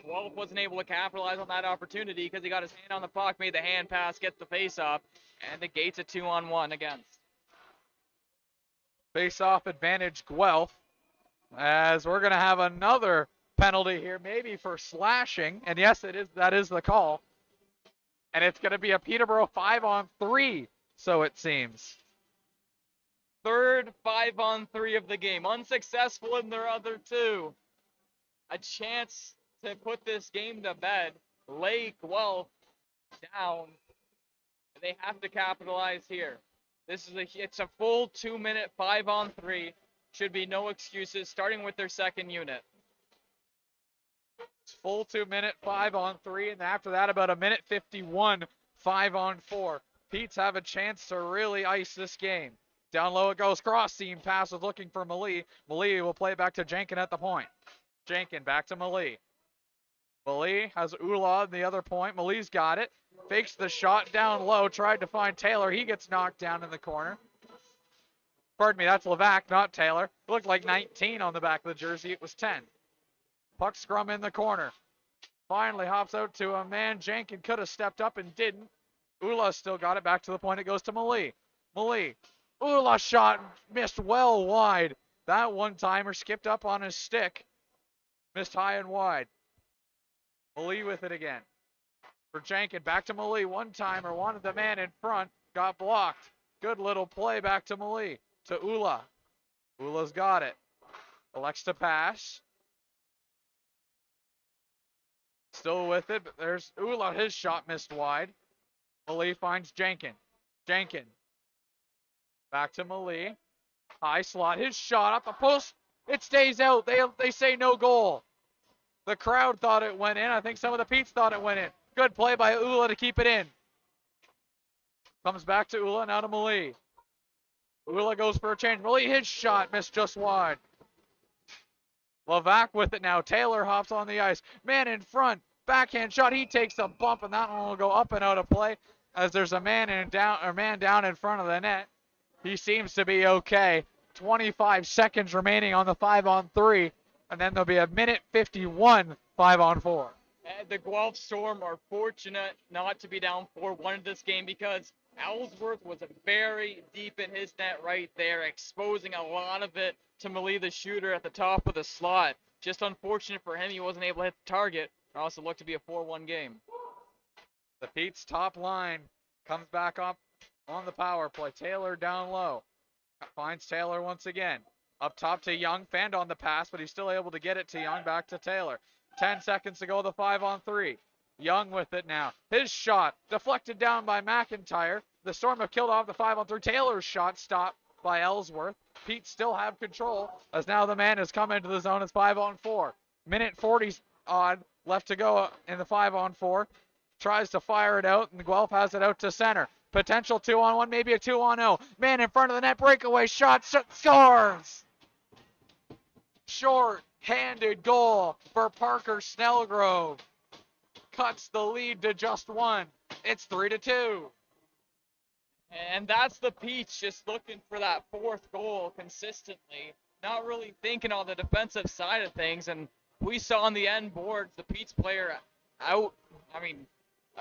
Guelph wasn't able to capitalize on that opportunity because he got his hand on the puck, made the hand pass, gets the face-off, and negates a 2-on-1 against. Face-off advantage Guelph, as we're going to have another penalty here, maybe for slashing, and yes, that is the call. And it's going to be a Peterborough 5-on-3, so it seems. Third 5-on-3 of the game. Unsuccessful in their other two. A chance to put this game to bed. Lay Guelph down. They have to capitalize here. It's a full 2-minute 5-on-3. Should be no excuses, starting with their second unit. It's full 2-minute 5-on-3, and after that, about a minute 51 5-on-4. Pete's have a chance to really ice this game. Down low it goes, cross seam pass was looking for Malee. Malee will play it back to Jenkin at the point. Jenkin back to Malee. Malee has Ula on the other point. Malee's got it. Fakes the shot down low, tried to find Taylor. He gets knocked down in the corner. Pardon me, that's Levac, not Taylor. It looked like 19 on the back of the jersey. It was 10. Puck scrum in the corner. Finally hops out to a man. Jenkin could have stepped up and didn't. Ula still got it. Back to the point. It goes to Malee. Malee. Ula shot missed well wide. That one-timer skipped up on his stick. Missed high and wide. Malee with it again. For Jenkin. Back to Malee. One-timer. Wanted the man in front. Got blocked. Good little play back to Malee. To Ula. Ula's got it. Elects to pass. Still with it, but there's Ula. His shot missed wide. Malee finds Jenkin. Jenkin. Back to Malee. High slot. His shot off the post. It stays out. They say no goal. The crowd thought it went in. I think some of the Petes thought it went in. Good play by Ula to keep it in. Comes back to Ula, now to Malee. Ula goes for a change. Malee, his shot missed just wide. Levac with it now. Taylor hops on the ice. Man in front. Backhand shot. He takes a bump, and that one will go up and out of play as there's a man down in front of the net. He seems to be okay. 25 seconds remaining on the 5-on-3, and then there'll be a minute 51 5-on-4. The Guelph Storm are fortunate not to be down 4-1 in this game because Ellsworth was very deep in his net right there, exposing a lot of it to Malee, the shooter, at the top of the slot. Just unfortunate for him, he wasn't able to hit the target. It also looked to be a 4-1 game. The Pete's top line comes back up on the power play. Taylor down low. Finds Taylor once again. Up top to Young. Fanned on the pass, but he's still able to get it to Young. Back to Taylor. 10 seconds to go, the 5-on-3. Young with it now. His shot deflected down by McIntyre. The Storm have killed off the 5-on-3. Taylor's shot stopped by Ellsworth. Pete still have control as now the man has come into the zone. It's 5-on-4. Minute 40 odd left to go in the 5-on-4. Tries to fire it out, and Guelph has it out to center. Potential 2-on-1, maybe a 2-on-0. Man in front of the net, breakaway shot, scores! Short-handed goal for Parker Snellgrove. Cuts the lead to just one. It's 3-2. And that's the Petes just looking for that fourth goal consistently. Not really thinking on the defensive side of things. And we saw on the end boards, the Petes player out. I mean,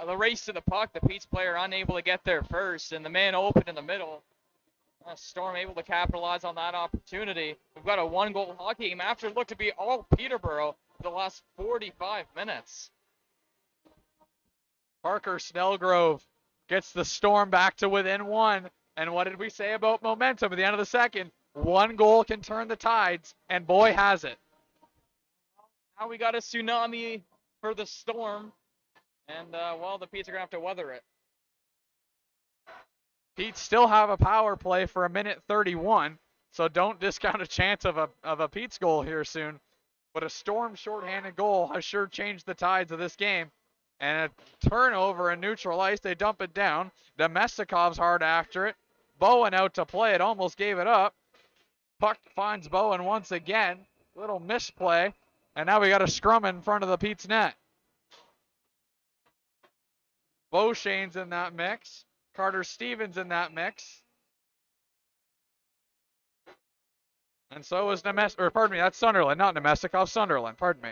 the race to the puck, the Pete's player unable to get there first, and the man open in the middle. Storm able to capitalize on that opportunity. We've got a one-goal hockey game after it looked to be all Peterborough for the last 45 minutes. Parker Snellgrove gets the Storm back to within one. And what did we say about momentum at the end of the second? One goal can turn the tides, and boy has it. Now we got a tsunami for the Storm, and well, the Pete's are going to have to weather it. Pete still have a power play for 1:31, so don't discount a chance of a Pete's goal here soon. But a Storm shorthanded goal has sure changed the tides of this game. And a turnover in neutral ice, they dump it down. Domestikov's hard after it. Bowen out to play it, almost gave it up. Puck finds Bowen once again. Little misplay. And now we got a scrum in front of the Pete's net. Beauchene's in that mix. Carter Stevens in that mix. And so is that's Sunderland, not Domestikov, Sunderland, pardon me.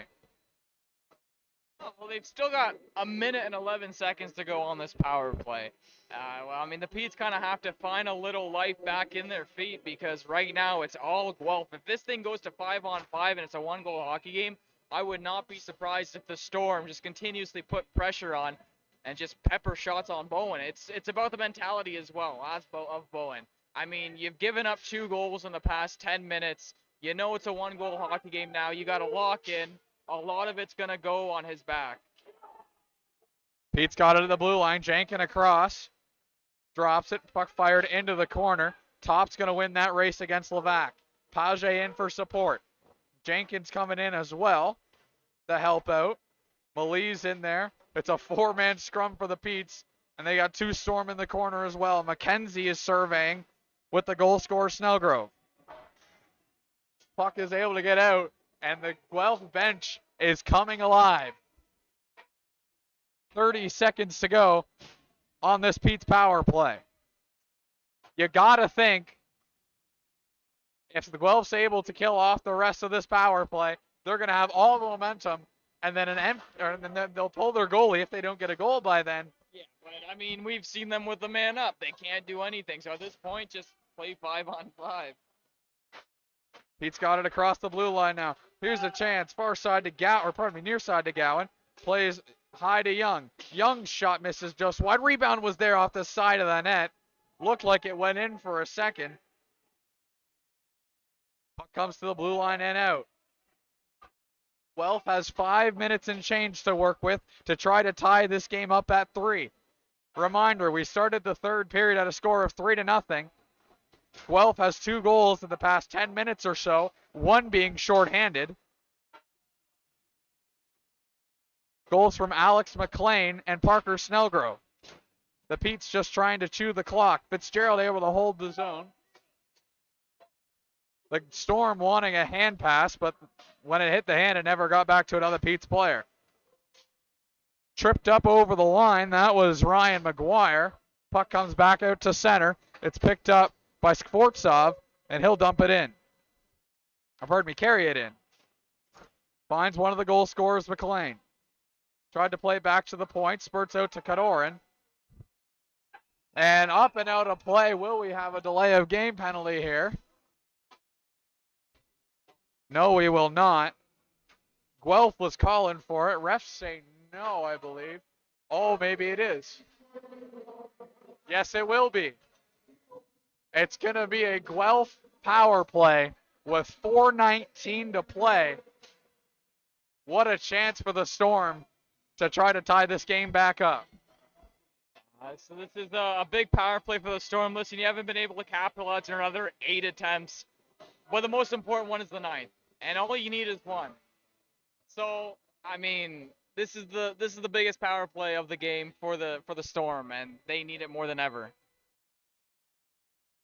Well, they've still got 1:11 to go on this power play. Well, I mean, the Pete's kind of have to find a little life back in their feet because right now it's all Guelph. If this thing goes to 5-on-5 and it's a one-goal hockey game, I would not be surprised if the Storm just continuously put pressure on and just pepper shots on Bowen. It's about the mentality as well of Bowen. I mean, you've given up 2 goals in the past 10 minutes. You know it's a one-goal hockey game now. You got to lock in. A lot of it's going to go on his back. Pete's got it at the blue line. Jankin across. Drops it. Puck fired into the corner. Top's going to win that race against Levac. Page in for support. Jenkins coming in as well to help out. Malee's in there. It's a 4-man scrum for the Pete's. And they got 2 Storm in the corner as well. McKenzie is surveying with the goal scorer Snellgrove. Puck is able to get out. And the Guelph bench is coming alive. 30 seconds to go on this Pete's power play. You got to think if the Guelph's able to kill off the rest of this power play, they're going to have all the momentum, and then then they'll pull their goalie if they don't get a goal by then. Yeah, but I mean, we've seen them with the man up. They can't do anything. So at this point, just play 5-on-5. Pete's got it across the blue line now. Here's a chance. Near side to Gowan. Plays high to Young. Young's shot misses just wide. Rebound was there off the side of the net. Looked like it went in for a second. Puck comes to the blue line and out. Guelph has 5 minutes and change to work with to try to tie this game up at 3. Reminder, we started the third period at a score of 3-0. Guelph has 2 goals in the past 10 minutes or so, one being shorthanded. Goals from Alex McLean and Parker Snellgrove. The Pete's just trying to chew the clock. Fitzgerald able to hold the zone. The Storm wanting a hand pass, but when it hit the hand, it never got back to another Pete's player. Tripped up over the line. That was Ryan McGuire. Puck comes back out to center. It's picked up by Skvortsov, and he'll dump it in. Carry it in. Finds one of the goal scorers, McLean. Tried to play back to the point. Spurts out to Kadorin. And up and out of play. Will we have a delay of game penalty here? No, we will not. Guelph was calling for it. Refs say no, I believe. Oh, maybe it is. Yes, it will be. It's going to be a Guelph power play with 4:19 to play. What a chance for the Storm to try to tie this game back up. So this is a big power play for the Storm. Listen, you haven't been able to capitalize on another 8 attempts. But the most important one is the 9th. And all you need is 1. So, I mean, this is the biggest power play of the game for the Storm, and they need it more than ever.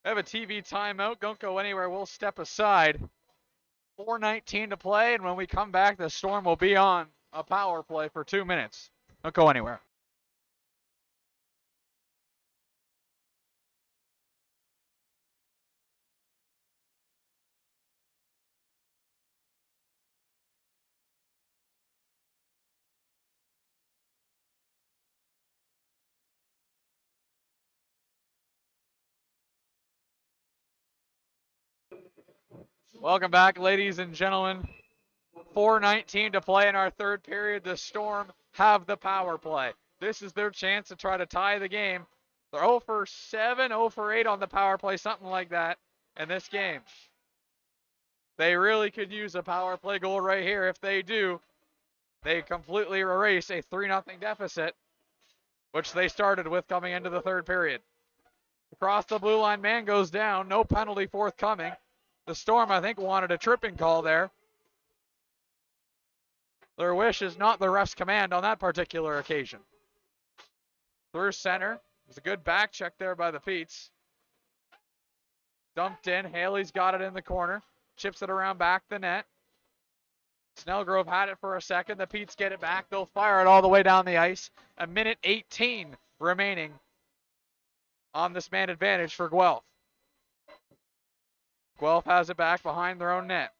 We have a TV timeout. Don't go anywhere. We'll step aside. 4:19 to play, and when we come back, the Storm will be on a power play for 2 minutes. Don't go anywhere. Welcome back, ladies and gentlemen. 4:19 to play in our third period. The Storm have the power play. This is their chance to try to tie the game. They're 0 for 7, 0 for 8 on the power play, something like that in this game. They really could use a power play goal right here. If they do, they completely erase a 3-0 deficit, which they started with coming into the third period. Across the blue line, man goes down. No penalty forthcoming. The Storm, I think, wanted a tripping call there. Their wish is not the ref's command on that particular occasion. Through center. There's a good back check there by the Petes. Dumped in. Haley's got it in the corner. Chips it around back the net. Snellgrove had it for a second. The Petes get it back. They'll fire it all the way down the ice. 1:18 remaining on this man advantage for Guelph. Guelph has it back behind their own net.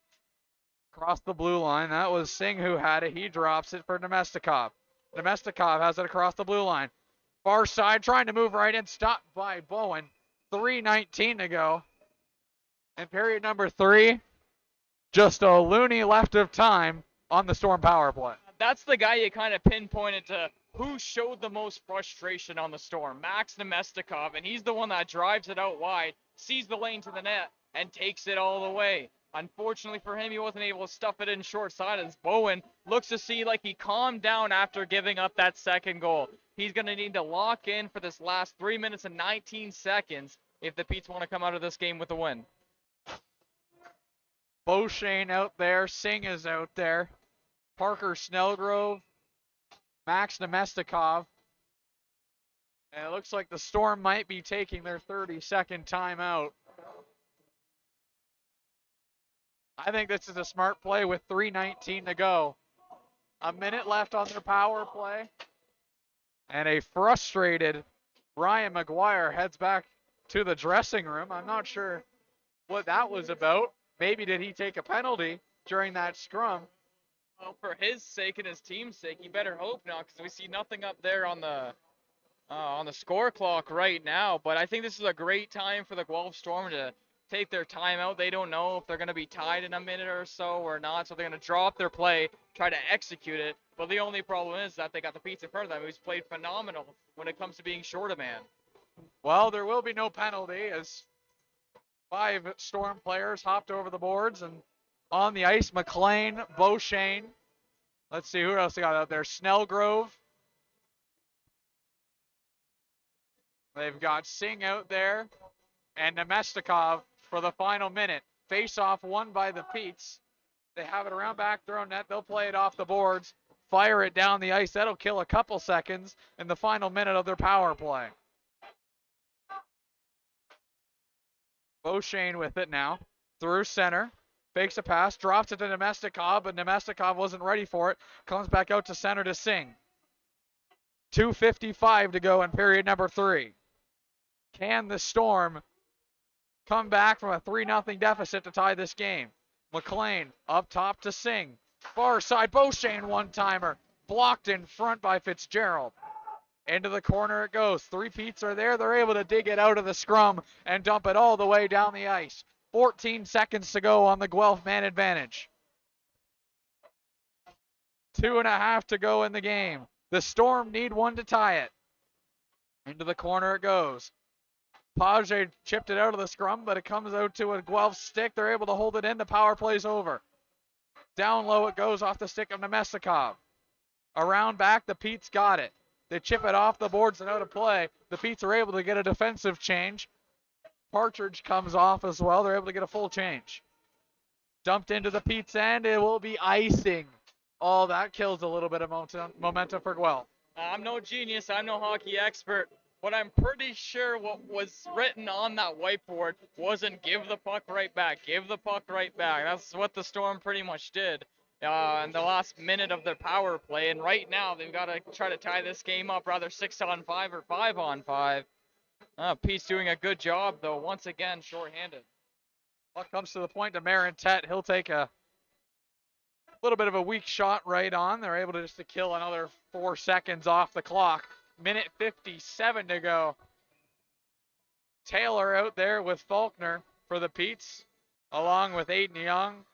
Across the blue line. That was Singh who had it. He drops it for Nemestikov. Nemestikov has it across the blue line. Far side trying to move right in. Stopped by Bowen. 3:19 to go. In period number 3. Just a loony left of time on the Storm power play. That's the guy you kind of pinpointed to who showed the most frustration on the Storm. Max Nemestikov, and he's the one that drives it out wide, sees the lane to the net, and takes it all the way. Unfortunately for him, he wasn't able to stuff it in short side as Bowen looks to see like he calmed down after giving up that second goal. He's going to need to lock in for this last 3 minutes and 19 seconds if the Petes want to come out of this game with a win. Beauchene out there. Singh is out there. Parker Snellgrove. Max Nemestikov. And it looks like the Storm might be taking their 30-second timeout. I think this is a smart play with 3:19 to go. A minute left on their power play. And a frustrated Ryan McGuire heads back to the dressing room. I'm not sure what that was about. Maybe did he take a penalty during that scrum? Well, for his sake and his team's sake, you better hope not, because we see nothing up there on the score clock right now. But I think this is a great time for the Guelph Storm to take their time out. They don't know if they're going to be tied in a minute or so or not, so they're going to drop their play, try to execute it. But the only problem is that they got the Petes in front of them, who's played phenomenal when it comes to being short a man. Well, there will be no penalty as 5 Storm players hopped over the boards and on the ice. McLean, Beauchene. Let's see who else they got out there. Snellgrove. They've got Singh out there and Nemestikov for the final minute. Face-off won by the Petes. They have it around back their own net. They'll play it off the boards, fire it down the ice. That'll kill a couple seconds in the final minute of their power play. Beauchene with it now. Through center. Fakes a pass. Drops it to Nemestikov, but Nemestikov wasn't ready for it. Comes back out to center to Singh. 2:55 to go in period number 3. Can the Storm come back from a 3-0 deficit to tie this game? McLean up top to Singh. Far side. Beauchene one-timer. Blocked in front by Fitzgerald. Into the corner it goes. 3 Petes are there. They're able to dig it out of the scrum and dump it all the way down the ice. 14 seconds to go on the Guelph man advantage. 2.5 to go in the game. The Storm need one to tie it. Into the corner it goes. Page chipped it out of the scrum, but it comes out to a Guelph stick. They're able to hold it in. The power play's over. Down low it goes off the stick of Nemestikov. Around back, the Petes got it. They chip it off the boards and out of play. The Petes are able to get a defensive change. Partridge comes off as well. They're able to get a full change. Dumped into the Petes end. It will be icing. Oh, that kills a little bit of momentum for Guelph. I'm no genius. I'm no hockey expert. But I'm pretty sure what was written on that whiteboard wasn't give the puck right back. Give the puck right back. That's what the Storm pretty much did in the last minute of their power play. And right now, they've got to try to tie this game up, rather 6-on-5 or 5-on-5. Pete's doing a good job, though, once again, shorthanded. Puck comes to the point to Marin Tet. He'll take a little bit of a weak shot right on. They're able to just to kill another 4 seconds off the clock. Minute 57 to go. Taylor out there with Faulkner for the Petes. along with Aiden Young,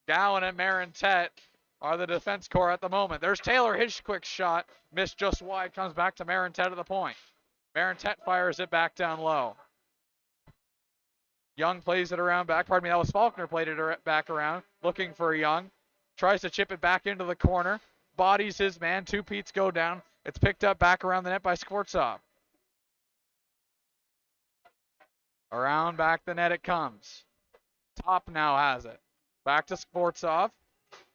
Gowan, and Marintet are the defense core at the moment. There's Taylor Hitchquick's shot. Missed just wide. Comes back to Marintet at the point. Marintet fires it back down low. Young plays it around back. Pardon me, that was Faulkner played it back around. Looking for Young. Tries to chip it back into the corner. Bodies his man. Two Petes go down. It's picked up back around the net by Skvortsov. Around back the net it comes. Top now has it. Back to Skvortsov.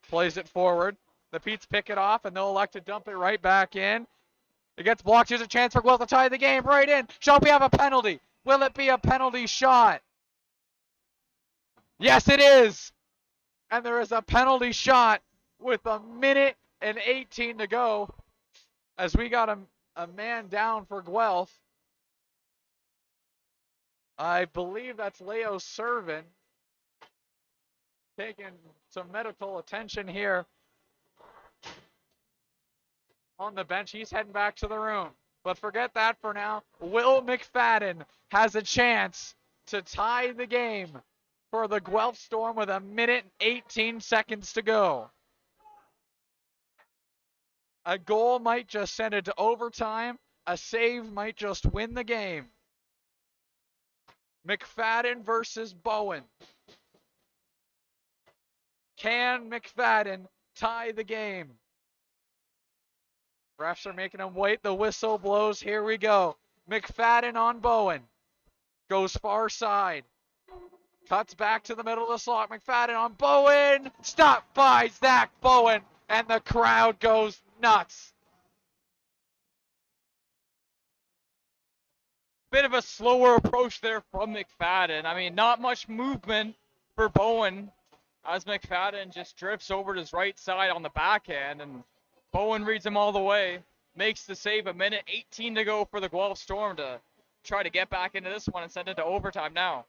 Plays it forward. The Petes pick it off, and they'll elect to dump it right back in. It gets blocked. Here's a chance for Guelph to tie the game right in. Shall we have a penalty? Will it be a penalty shot? Yes, it is. And there is a penalty shot with 1:18 to go as we got a man down for Guelph. I believe that's Leo Servin taking some medical attention here on the bench. He's heading back to the room. But forget that for now. Will McFadden has a chance to tie the game for the Guelph Storm with 1:18 to go. A goal might just send it to overtime. A save might just win the game. McFadden versus Bowen. Can McFadden tie the game? Refs are making him wait. The whistle blows. Here we go. McFadden on Bowen. Goes far side. Cuts back to the middle of the slot. McFadden on Bowen. Stopped by Zach Bowen. And the crowd goes nuts. Bit of a slower approach there from McFadden. I mean, not much movement for Bowen as McFadden just drifts over to his right side on the backhand, and Bowen reads him all the way, makes the save. 1:18 to go for the Guelph Storm to try to get back into this one and send it to overtime now.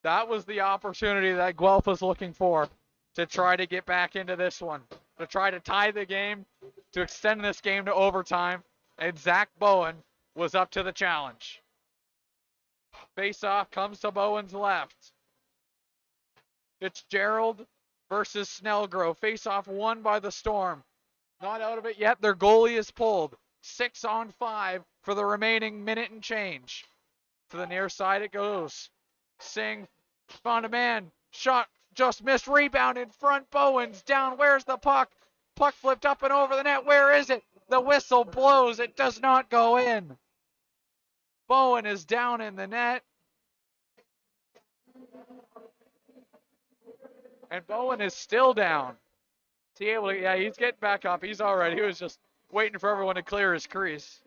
That was the opportunity that Guelph was looking for to try to get back into this one, to try to tie the game, to extend this game to overtime, and Zach Bowen was up to the challenge. Face-off comes to Bowen's left. Fitzgerald versus Snellgrove. Face-off won by the Storm. Not out of it yet. Their goalie is pulled. 6-on-5 for the remaining minute and change. To the near side it goes. Singh found a man. Shot just missed. Rebound in front. Bowen's down. Where's the puck? Puck flipped up and over the net. Where is it? The whistle blows. It does not go in. Bowen is down in the net. And Bowen is still down. Is he able to, yeah, he's getting back up. He's all right. He was just waiting for everyone to clear his crease.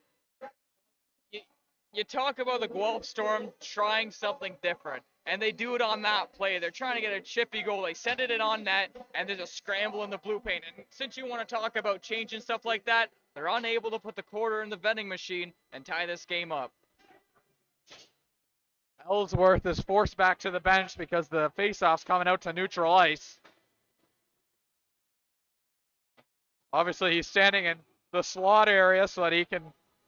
You talk about the Guelph Storm trying something different, and they do it on that play. They're trying to get a chippy goal. They send it in on net, and there's a scramble in the blue paint. And since you want to talk about changing stuff like that, they're unable to put the quarter in the vending machine and tie this game up. Ellsworth is forced back to the bench because the faceoff's coming out to neutral ice. Obviously, he's standing in the slot area so that he can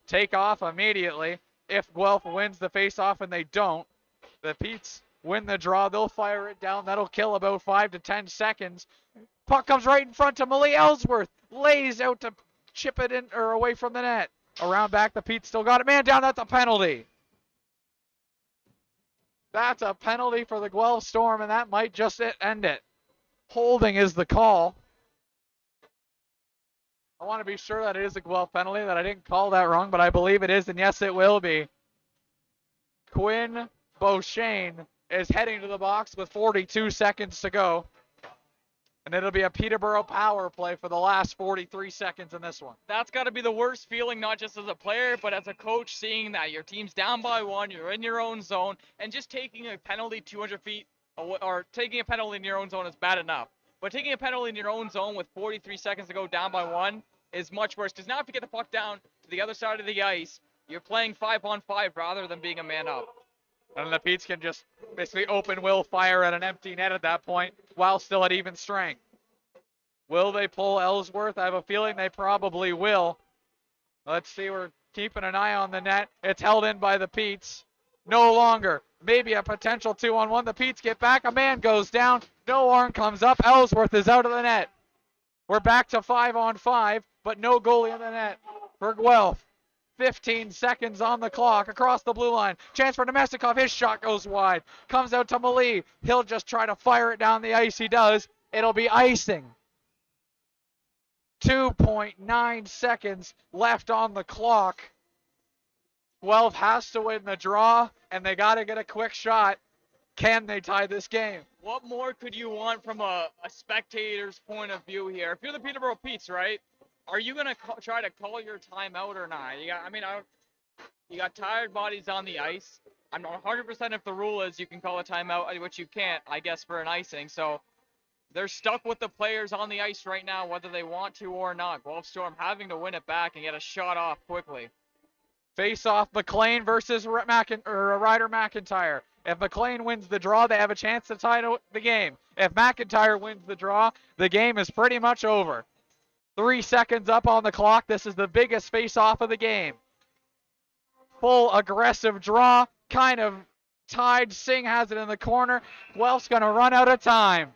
take off immediately. If Guelph wins the faceoff and they don't, the Petes win the draw. They'll fire it down. That'll kill about 5 to 10 seconds. Puck comes right in front to Malie Ellsworth. Lays out to chip it in or away from the net. Around back, the Petes still got it. Man down, that's a penalty. That's a penalty for the Guelph Storm, and that might just end it. Holding is the call. I want to be sure that it is a Guelph penalty, that I didn't call that wrong, but I believe it is, and yes, it will be. Quinn Beauchesne is heading to the box with 42 seconds to go. And it'll be a Peterborough power play for the last 43 seconds in this one. That's got to be the worst feeling, not just as a player, but as a coach, seeing that your team's down by one, you're in your own zone, and just taking a penalty 200 feet, or taking a penalty in your own zone is bad enough. But taking a penalty in your own zone with 43 seconds to go down by one is much worse, because now if you get the puck down to the other side of the ice, you're playing 5-on-5 rather than being a man up. And the Petes can just basically open will fire at an empty net at that point while still at even strength. Will they pull Ellsworth? I have a feeling they probably will. Let's see. We're keeping an eye on the net. It's held in by the Petes. No longer. maybe a potential 2-on-1. The Petes get back. A man goes down. No arm comes up. Ellsworth is out of the net. We're back to 5-on-5, but no goalie in the net for Guelph. 15 seconds on the clock across the blue line. Chance for Nemestikov. His shot goes wide. Comes out to Mali. He'll just try to fire it down the ice. He does. It'll be icing. 2.9 seconds left on the clock. Guelph has to win the draw, and they got to get a quick shot. Can they tie this game? What more could you want from a spectator's point of view here? If you're the Peterborough Petes, right, are you going to try to call your timeout or not? You got tired bodies on the ice. I'm not 100% if the rule is you can call a timeout, which you can't, I guess, for an icing. So they're stuck with the players on the ice right now, whether they want to or not. Guelph Storm having to win it back and get a shot off quickly. Face-off, McLean versus Ryder McIntyre. If McLean wins the draw, they have a chance to tie the game. If McIntyre wins the draw, the game is pretty much over. 3 seconds up on the clock. This is the biggest face-off of the game. Full aggressive draw, kind of tied. Singh has it in the corner. Guelph's going to run out of time.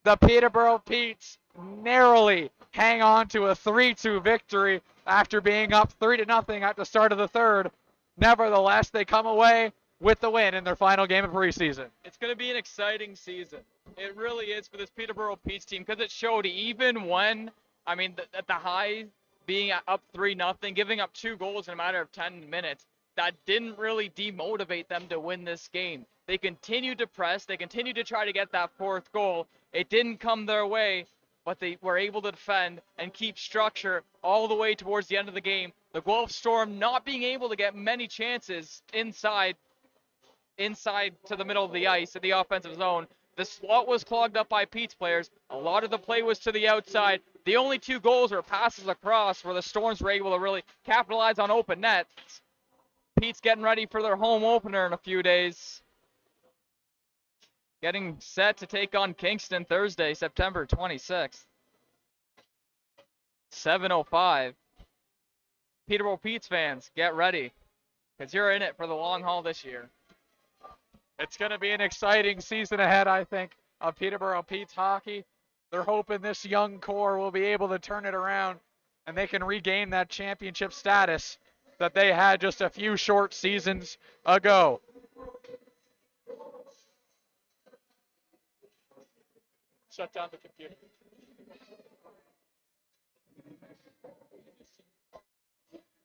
The Peterborough Petes narrowly hang on to a 3-2 victory after being up 3-0 at the start of the third. Nevertheless, they come away with the win in their final game of preseason. It's going to be an exciting season. It really is for this Peterborough Petes team because it showed even when, at the high, being up 3-0, giving up 2 goals in a matter of 10 minutes, that didn't really demotivate them to win this game. They continued to press. They continued to try to get that 4th goal. It didn't come their way, but they were able to defend and keep structure all the way towards the end of the game. The Guelph Storm not being able to get many chances inside to the middle of the ice in the offensive zone. The slot was clogged up by Pete's players. A lot of the play was to the outside. The only 2 goals were passes across where the Storms were able to really capitalize on open nets. Pete's getting ready for their home opener in a few days. Getting set to take on Kingston Thursday, September 26th. 7:05. Peterborough Petes fans, get ready, because you're in it for the long haul this year. It's going to be an exciting season ahead, I think, of Peterborough Petes hockey. They're hoping this young core will be able to turn it around and they can regain that championship status that they had just a few short seasons ago. Shut down the computer.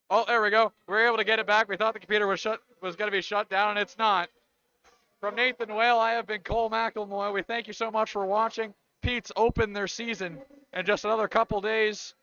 Oh, there we go. We were able to get it back. We thought the computer was going to be shut down, and it's not. From Nathan Whale, I have been Cole McElmoy. We thank you so much for watching. Pete's open their season in just another couple days.